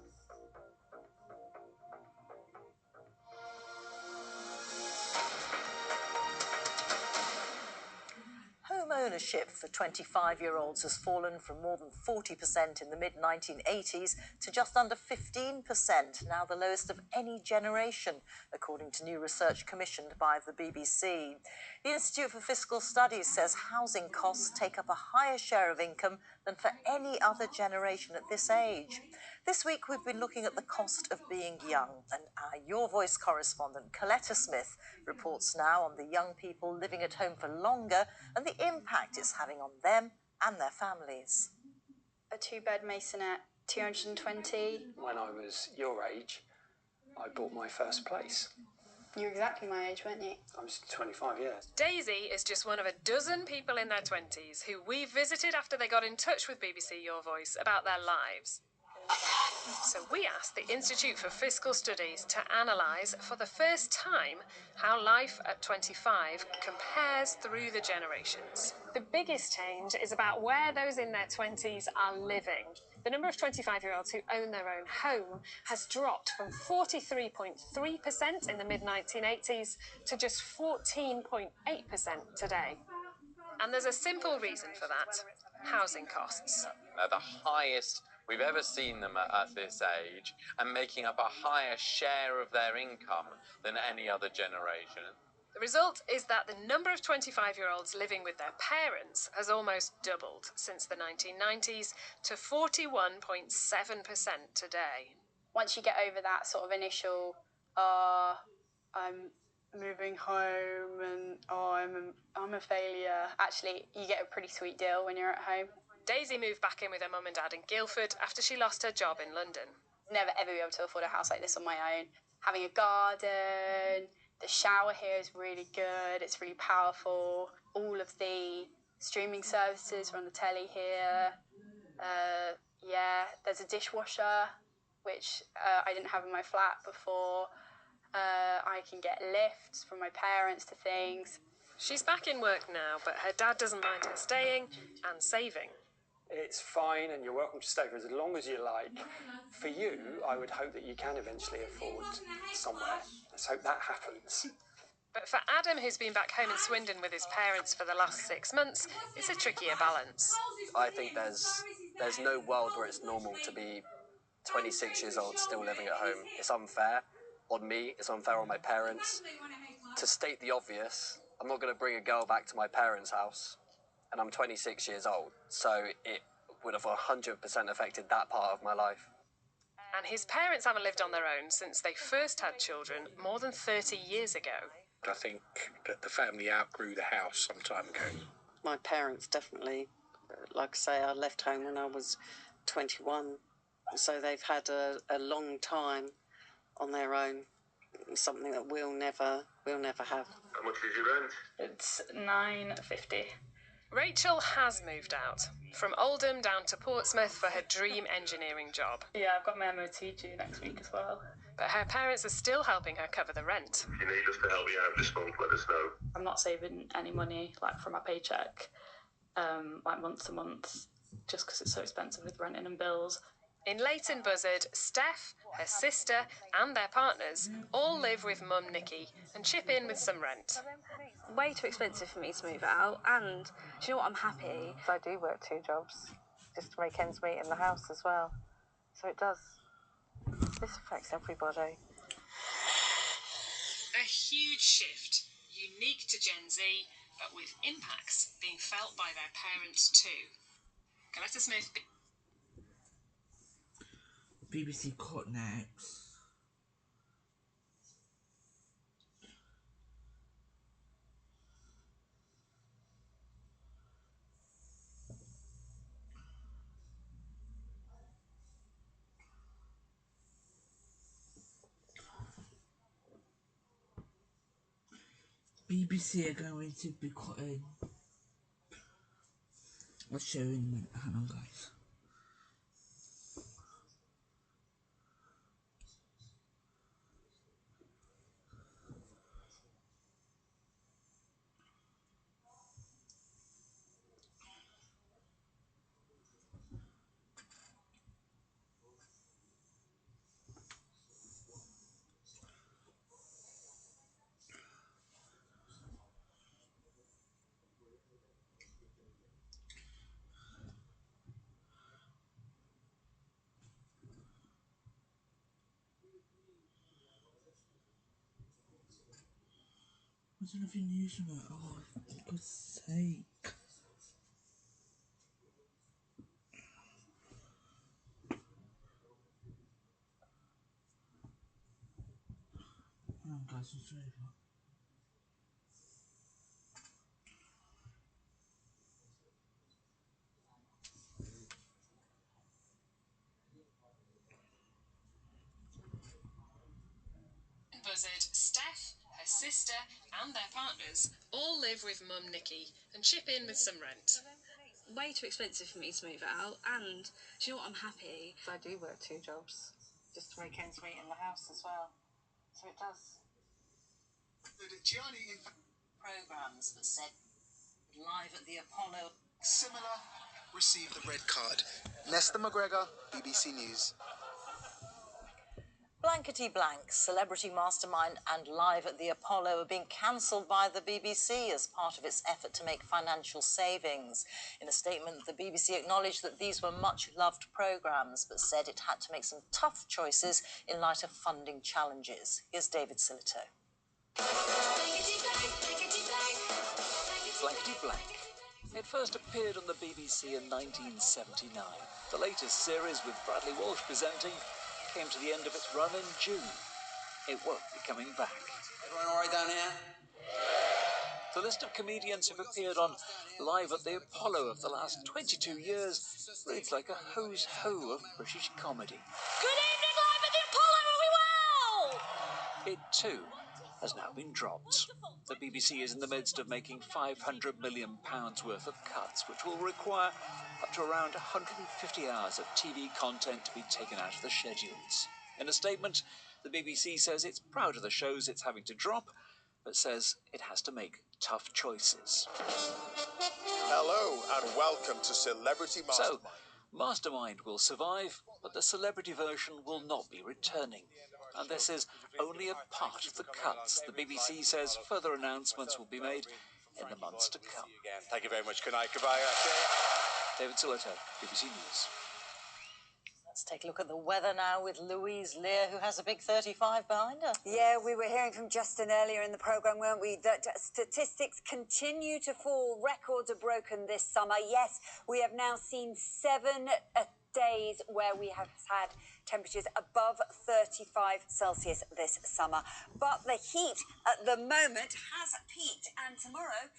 Home ownership for 25-year-olds has fallen from more than 40% in the mid-1980s to just under 15%, now the lowest of any generation, according to new research commissioned by the BBC. The Institute for Fiscal Studies says housing costs take up a higher share of income than for any other generation at this age. This week we've been looking at the cost of being young, and our Your Voice correspondent Coletta Smith reports now on the young people living at home for longer and the impact it's having on them and their families. A two-bed masonette, 220. When I was your age, I bought my first place. You were exactly my age, weren't you? I was 25 years. Daisy is just one of a dozen people in their 20s who we visited after they got in touch with BBC Your Voice about their lives. So we asked the Institute for Fiscal Studies to analyse for the first time how life at 25 compares through the generations. The biggest change is about where those in their 20s are living. The number of 25-year-olds who own their own home has dropped from 43.3% in the mid-1980s to just 14.8% today. And there's a simple reason for that: housing costs. They're the highest we've ever seen them at this age, and making up a higher share of their income than any other generation. The result is that the number of 25-year-olds living with their parents has almost doubled since the 1990s to 41.7% today. Once you get over that sort of initial, I'm moving home and I'm a failure, actually you get a pretty sweet deal when you're at home. Daisy moved back in with her mum and dad in Guildford after she lost her job in London. Never ever be able to afford a house like this on my own. Having a garden, the shower here is really good, it's really powerful. All of the streaming services are on the telly here. There's a dishwasher, which I didn't have in my flat before. I can get lifts from my parents to things. She's back in work now, but her dad doesn't mind her staying and saving. It's fine, and you're welcome to stay for as long as you like. For you, I would hope that you can eventually afford somewhere. Let's hope that happens. But for Adam, who's been back home in Swindon with his parents for the last 6 months, it's a trickier balance. I think there's no world where it's normal to be 26 years old still living at home. It's unfair on me, it's unfair on my parents. To state the obvious, I'm not going to bring a girl back to my parents' house, and I'm 26 years old, so it would have 100% affected that part of my life. And his parents haven't lived on their own since they first had children more than 30 years ago. I think that the family outgrew the house some time ago. My parents definitely, like I say, I left home when I was 21, so they've had a long time on their own, something that we'll never have. How much is your rent? It's $9.50. Rachel has moved out, from Oldham down to Portsmouth for her dream engineering job. Yeah, I've got my MOT due next week as well. But her parents are still helping her cover the rent. If you need us to help you out this month, let us know. I'm not saving any money, like, from my paycheck, like month to month, just because it's so expensive with renting and bills. In Leighton Buzzard, Steph, her sister and their partners all live with mum Nikki and chip in with some rent. Way too expensive for me to move out, and do you know what, I'm happy. I do work 2 jobs just to make ends meet in the house as well. So it does. This affects everybody. A huge shift, unique to Gen Z, but with impacts being felt by their parents too. Coletta Smith, BBC Cut next. BBC are going to be cutting. I'll show you in a minute. Hang on, guys. There's nothing news from it. Oh, for God's sake. on, guys, what's ready for? Buzzard, Steph, her sister, and their partners all live with Mum Nikki and chip in with some rent. Way too expensive for me to move out, and do you know what? I'm happy. I do work 2 jobs just to make ends meet in the house as well. So it does. Programmes that said live at the Apollo. Similar, received the red card. Nesta McGregor, BBC News. Blankety Blank, Celebrity Mastermind and Live at the Apollo are being cancelled by the BBC as part of its effort to make financial savings. In a statement, the BBC acknowledged that these were much-loved programmes, but said it had to make some tough choices in light of funding challenges. Here's David Silito. Blankety Blank. It first appeared on the BBC in 1979. The latest series, with Bradley Walsh presenting, came to the end of its run in June. It won't be coming back. Everyone all right down here? The list of comedians who've appeared on Live at the Apollo of the last 22 years reads like a who's who of British comedy. Good evening, Live at the Apollo, are we well? It too has now been dropped. The BBC is in the midst of making £500 million worth of cuts, which will require up to around 150 hours of TV content to be taken out of the schedules. In a statement, the BBC says it's proud of the shows it's having to drop, but says it has to make tough choices. Hello and welcome to Celebrity Mastermind. So, Mastermind will survive, but the celebrity version will not be returning. And this is only a part of the cuts. The BBC says further announcements will be made in the months to come. Thank you very much. Good night. Goodbye. David Silito, BBC News. Let's take a look at the weather now with Louise Lear, who has a big 35 behind her. Yeah, we were hearing from Justin earlier in the programme, weren't we, that statistics continue to fall. Records are broken this summer. Yes, we have now seen 7 days where we have had temperatures above 35 Celsius this summer. But the heat at the moment has peaked, and tomorrow...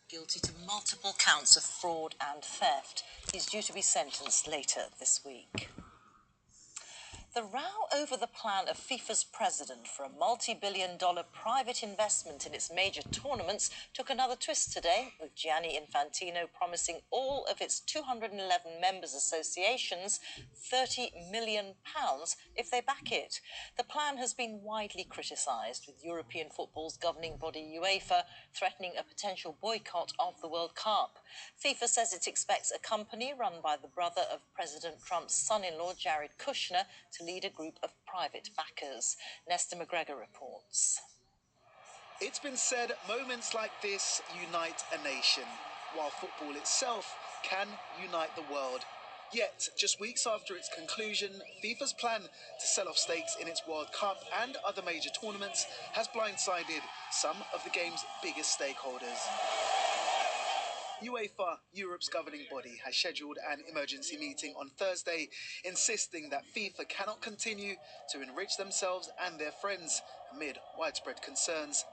Guilty to multiple counts of fraud and theft. He's due to be sentenced later this week. The row over the plan of FIFA's president for a multi-billion-dollar private investment in its major tournaments took another twist today, with Gianni Infantino promising all of its 211 members' associations £30 million if they back it. The plan has been widely criticised, with European football's governing body UEFA threatening a potential boycott of the World Cup. FIFA says it expects a company run by the brother of President Trump's son-in-law, Jared Kushner, to lead a group of private backers. Nesta McGregor reports. It's been said moments like this unite a nation, while football itself can unite the world. Yet, just weeks after its conclusion, FIFA's plan to sell off stakes in its World Cup and other major tournaments has blindsided some of the game's biggest stakeholders. UEFA, Europe's governing body, has scheduled an emergency meeting on Thursday, insisting that FIFA cannot continue to enrich themselves and their friends amid widespread concerns.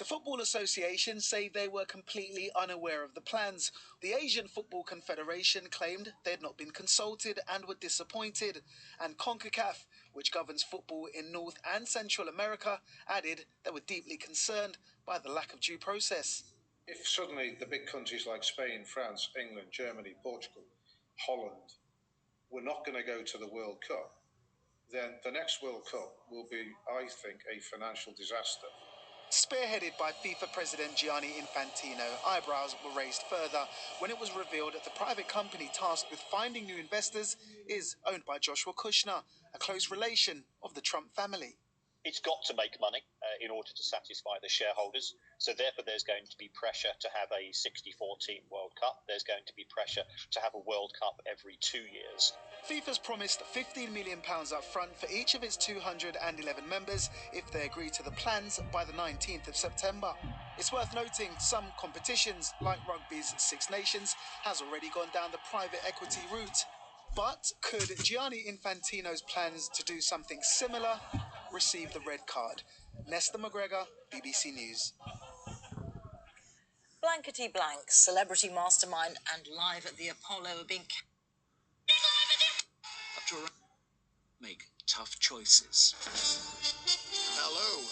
The Football Association say they were completely unaware of the plans. The Asian Football Confederation claimed they had not been consulted and were disappointed. And CONCACAF, which governs football in North and Central America, added they were deeply concerned by the lack of due process. If suddenly the big countries like Spain, France, England, Germany, Portugal, Holland were not going to go to the World Cup, then the next World Cup will be, I think, a financial disaster Spearheaded by FIFA President Gianni Infantino, eyebrows were raised further when it was revealed that the private company tasked with finding new investors is owned by Joshua Kushner, a close relation of the Trump family. It's got to make money in order to satisfy the shareholders. So therefore, there's going to be pressure to have a 64-team World Cup. There's going to be pressure to have a World Cup every 2 years. FIFA's promised £15 million up front for each of its 211 members if they agree to the plans by the 19th of September. It's worth noting some competitions, like rugby's Six Nations, has already gone down the private equity route. But could Gianni Infantino's plans to do something similar receive the red card? Nesta McGregor, BBC News. Blankety blank, Celebrity Mastermind and Live at the Apollo are being... Make tough choices. Hello,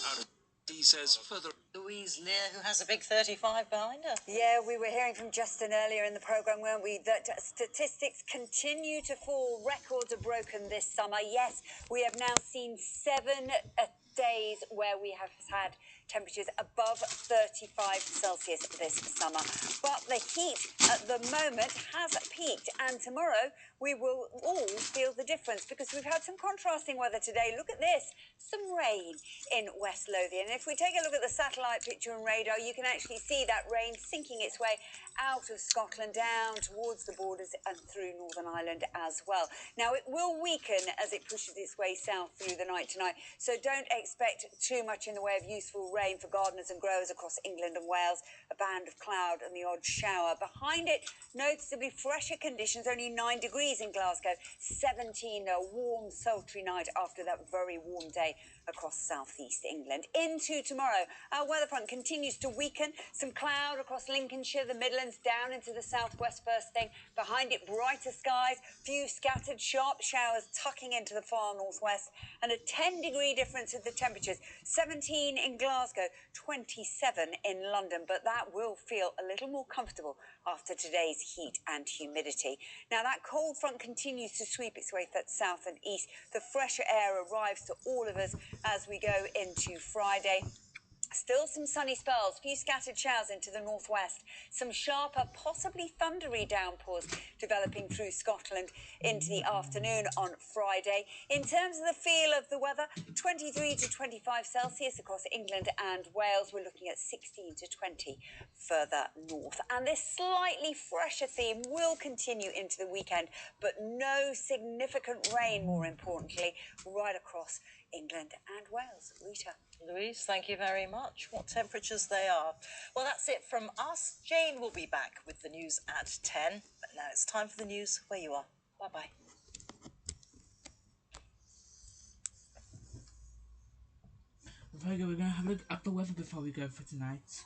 he says further. Louise Lear, who has a big 35 behind her. Yeah, we were hearing from Justin earlier in the programme, weren't we, that statistics continue to fall. Records are broken this summer. Yes, we have now seen 7 days where we have had temperatures above 35 Celsius this summer. But the heat at the moment has peaked, and tomorrow we will all feel the difference because we've had some contrasting weather today. Look at this, some rain in West Lothian. And if we take a look at the satellite picture and radar, you can actually see that rain sinking its way out of Scotland, down towards the borders and through Northern Ireland as well. Now, it will weaken as it pushes its way south through the night tonight, so don't expect too much in the way of useful rain for gardeners and growers across England and Wales. A band of cloud and the odd shower. Behind it, noticeably fresher conditions, only 9 degrees in Glasgow, 17, a warm, sultry night after that very warm day across southeast England. Into tomorrow, our weather front continues to weaken. Some cloud across Lincolnshire, the Midlands, down into the southwest first thing. Behind it, brighter skies, few scattered sharp showers tucking into the far northwest, and a 10-degree difference in the temperatures. 17 in Glasgow, 27 in London, but that will feel a little more comfortable after today's heat and humidity. Now, that cold front continues to sweep its way south and east. The fresher air arrives to all of us as we go into Friday. Still some sunny spells, few scattered showers into the northwest, some sharper, possibly thundery downpours developing through Scotland into the afternoon on Friday. In terms of the feel of the weather, 23 to 25 Celsius across England and Wales. We're looking at 16 to 20 further north. And this slightly fresher theme will continue into the weekend, but no significant rain, more importantly, right across England and Wales. Rita. Louise, thank you very much. What temperatures they are. Well, that's it from us. Jane will be back with the news at 10. But now it's time for the news where you are. Bye-bye. We're going to have a look at the weather before we go for tonight.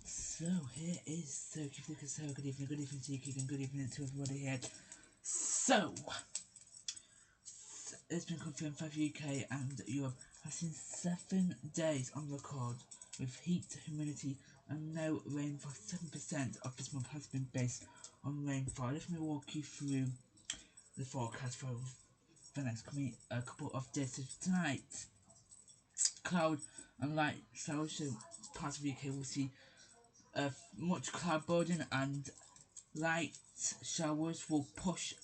So here is good evening to you, and good evening to everybody here. So it's been confirmed 5 UK and Europe has seen 7 days on record with heat, humidity and no rainfall. 7% of this month has been based on rainfall. Let me walk you through the forecast for the next coming a couple of days. So tonight, cloud and light showers, so parts of the UK will see much cloud burden and light showers will push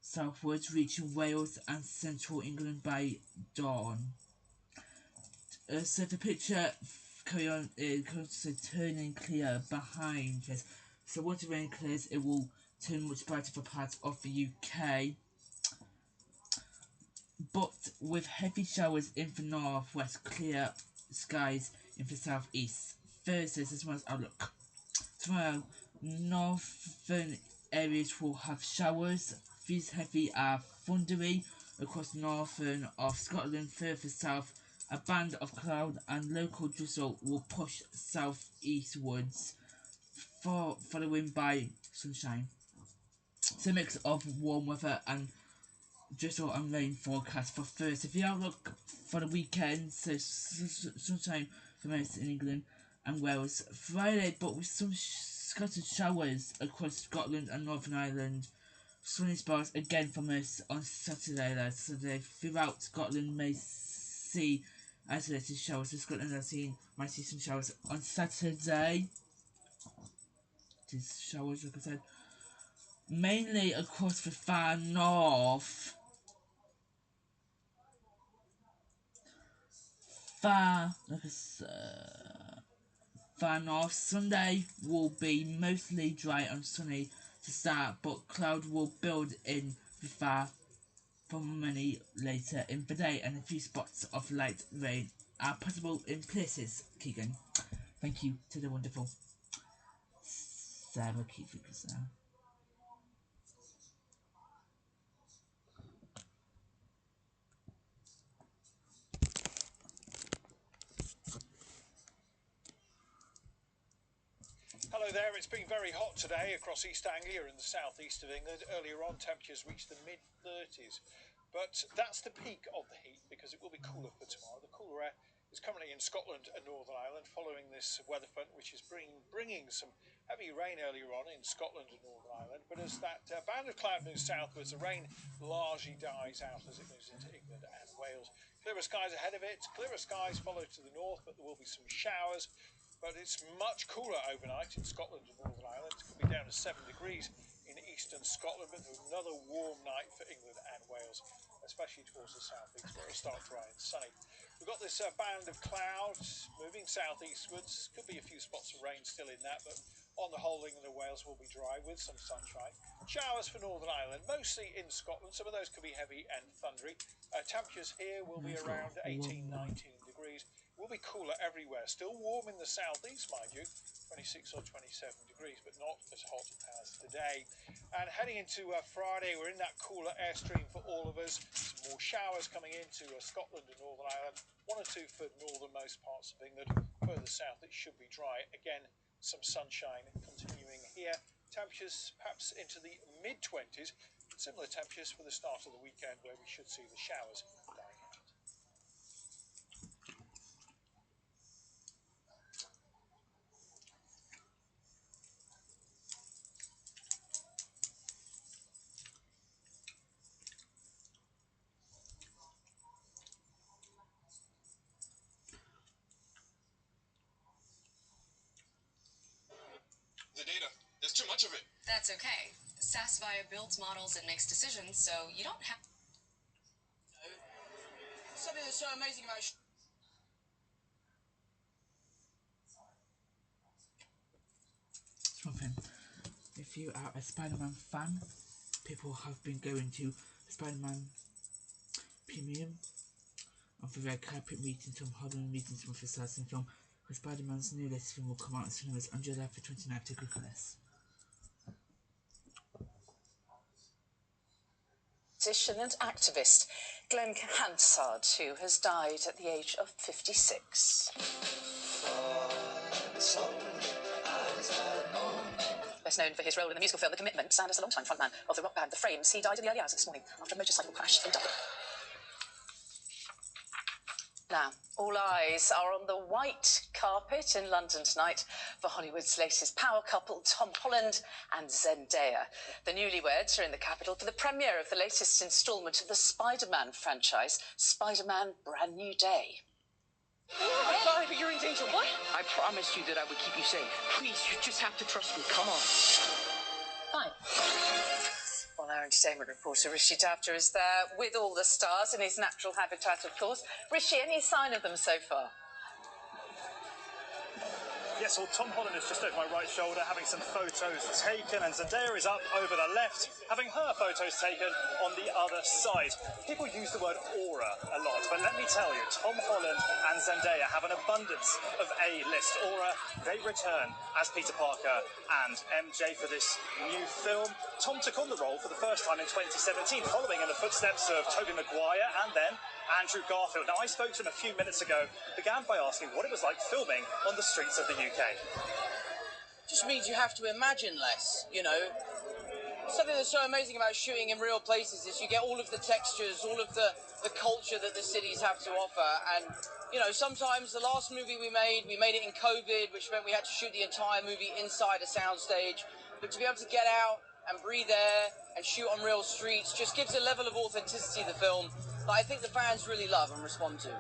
southwards, reaching Wales and central England by dawn. So the picture carry on turning clear behind this. So once the rain clears, it will turn much brighter for parts of the UK. But with heavy showers in the northwest, clear skies in the southeast. Thursdays as well as outlook. Tomorrow, northern areas will have showers. These heavy are thundery across northern of Scotland. Further south, a band of cloud and local drizzle will push southeastwards, following by sunshine. So a mix of warm weather and drizzle and rain forecast for Thursday. The outlook for the weekend, so sunshine for most in England and Wales. Friday, but with some scattered showers across Scotland and Northern Ireland. sunny spells again from us on Saturday. That's Sunday. Throughout Scotland may see isolated showers. So Scotland might see some showers on Saturday. These showers, like I said, mainly across the far north. Far north. Sunday will be mostly dry and sunny to start, but cloud will build in the far from many later in the day, and a few spots of light rain are possible in places. Keegan, thank you to the wonderful Sarah Keegan. Hello there, it's been very hot today across East Anglia and the southeast of England. Earlier on, temperatures reached the mid-30s. But that's the peak of the heat because it will be cooler for tomorrow. The cooler air is currently in Scotland and Northern Ireland following this weather front, which is bringing some heavy rain earlier on in Scotland and Northern Ireland. But as that band of cloud moves southwards, the rain largely dies out as it moves into England and Wales. Clearer skies ahead of it. Clearer skies follow to the north, but there will be some showers. But it's much cooler overnight in Scotland and Northern Ireland. It could be down to 7 degrees in eastern Scotland, but another warm night for England and Wales, especially towards the southeast, where it'll start dry and sunny. We've got this band of clouds moving southeastwards. Could be a few spots of rain still in that, but on the whole, England and Wales will be dry with some sunshine. Showers for Northern Ireland, mostly in Scotland. Some of those could be heavy and thundery. Temperatures here will be around 18, 19 degrees. It will be cooler everywhere. Still warm in the southeast, mind you, 26 or 27 degrees, but not as hot as today. And heading into Friday, we're in that cooler airstream for all of us. Some more showers coming into Scotland and Northern Ireland. 1 or 2 for northernmost parts of England. Further south, it should be dry. Again, some sunshine continuing here. Temperatures perhaps into the mid-20s. Similar temperatures for the start of the weekend, where we should see the showers dying out. The data. There's too much of it. That's okay. SAS Via builds models and makes decisions, so you don't have... Something that's so amazing about... Something. If you are a Spider-Man fan, people have been going to Spider-Man Premium on the red carpet meeting Tom Holland meeting some of the stars in the film. The Spider-Man's new latest film will come out in cinemas on July 29th to Google this. Musician and activist Glenn Hansard, who has died at the age of 56. Best known for his role in the musical film The Commitment, and as a longtime frontman of the rock band The Frames, he died in the early hours of this morning after a motorcycle crash in Dublin. Now, all eyes are on the white carpet in London tonight for Hollywood's latest power couple, Tom Holland and Zendaya. The newlyweds are in the capital for the premiere of the latest instalment of the Spider-Man franchise, Spider-Man Brand New Day. I'm sorry, but you're in danger. What? I promised you that I would keep you safe. Please, you just have to trust me. Come on. Fine. Well, our entertainment reporter Rishi Davda is there with all the stars in his natural habitat, of course. Rishi, any sign of them so far? Yes, well, Tom Holland is just over my right shoulder having some photos taken, and Zendaya is up over the left having her photos taken on the other side. People use the word aura a lot, but let me tell you, Tom Holland and Zendaya have an abundance of A-list aura. They return as Peter Parker and MJ for this new film. Tom took on the role for the first time in 2017, following in the footsteps of Tobey Maguire and then Andrew Garfield. Now, I spoke to him a few minutes ago, began by asking what it was like filming on the streets of the UK. Just means you have to imagine less, you know. Something that's so amazing about shooting in real places is you get all of the textures, all of the culture that the cities have to offer. And, you know, sometimes the last movie we made it in COVID, which meant we had to shoot the entire movie inside a soundstage. But to be able to get out and breathe air and shoot on real streets just gives a level of authenticity to the film that I think the fans really love and respond to.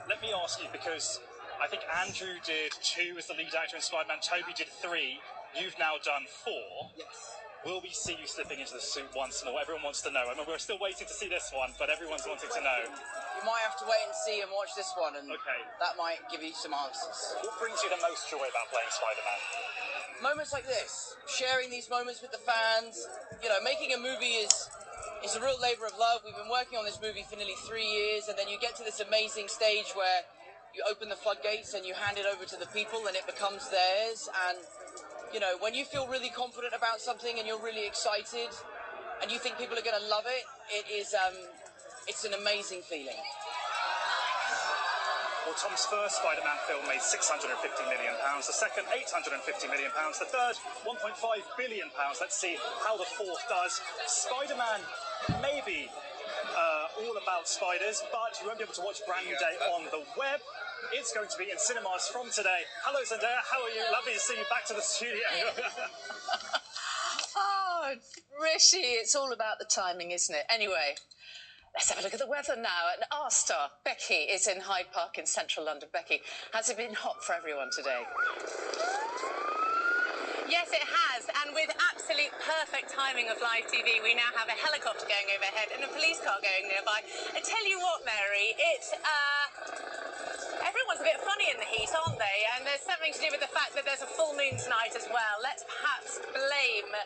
Let me ask you, because I think Andrew did 2 as the lead actor in Spider-Man, Toby did 3, you've now done 4. Yes. Will we see you slipping into the suit once more? Everyone wants to know. I mean, we're still waiting to see this one, but everyone's wanting to know. You might have to wait and see and watch this one, and that might give you some answers. What brings you the most joy about playing Spider-Man? Moments like this, sharing these moments with the fans. You know, making a movie is a real labour of love. We've been working on this movie for nearly 3 years, and then you get to this amazing stage where you open the floodgates and you hand it over to the people and it becomes theirs. And you know, when you feel really confident about something and you're really excited and you think people are going to love it, it's an amazing feeling. Well, Tom's first Spider-Man film made £650 million, the second £850 million, the third £1.5 billion. Let's see how the fourth does. Spider-Man, maybe all about spiders, but you won't be able to watch Brand New Day on the web. It's going to be in cinemas from today. Hello, Zendaya. How are you? Lovely to see you back to the studio. Oh, Rishi, it's all about the timing, isn't it? Anyway, let's have a look at the weather now. And our star, Becky, is in Hyde Park in central London. Becky, has it been hot for everyone today? Yes, it has, and with absolute perfect timing of live TV, we now have a helicopter going overhead and a police car going nearby. I tell you what, Mary, everyone's a bit funny in the heat, aren't they? And there's something to do with the fact that there's a full moon tonight as well. Let's perhaps blame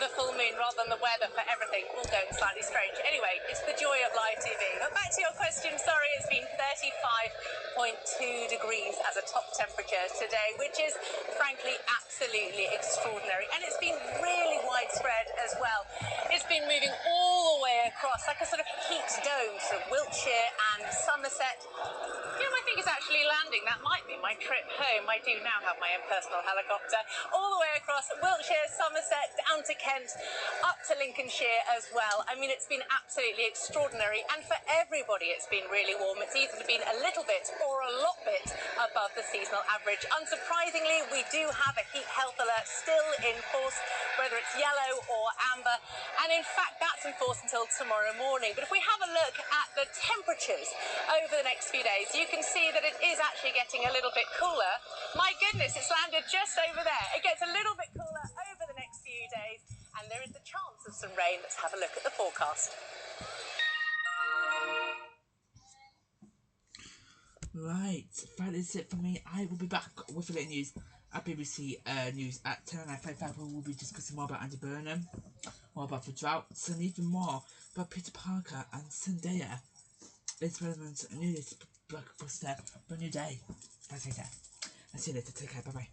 the full moon rather than the weather for everything, all going slightly strange. Anyway, it's the joy of live TV. But back to your question, sorry, it's been 35.2 degrees as a top temperature today, which is frankly absolutely extraordinary. And it's been really widespread as well. It's been moving all the way across, like a sort of heat dome, sort of Wiltshire and Somerset. You know, I think it's actually landing. That might be my trip home. I do now have my own personal helicopter. All the way across Wiltshire, Somerset, down to Kent, up to Lincolnshire as well. I mean, it's been absolutely extraordinary. And for everybody, it's been really warm. It's either been a little bit or a lot bit above the seasonal average. Unsurprisingly, we do have a heat health alert still in force, whether it's yellow or amber. And in fact, that's in force until tomorrow morning. But if we have a look at the temperatures over the next few days, you can see that it is actually getting a little bit cooler. My goodness, it's landed just over there. It gets a little bit cooler over the next few days, and there is the chance of some rain. Let's have a look at the forecast. Right, that is it for me. I will be back with a little news at BBC News at 10:55. We will be discussing more about Andy Burnham, more about the droughts, and even more about Peter Parker and Zendaya. It's relevant news blockbuster for a new day. I'll see you later. Take care. Bye bye.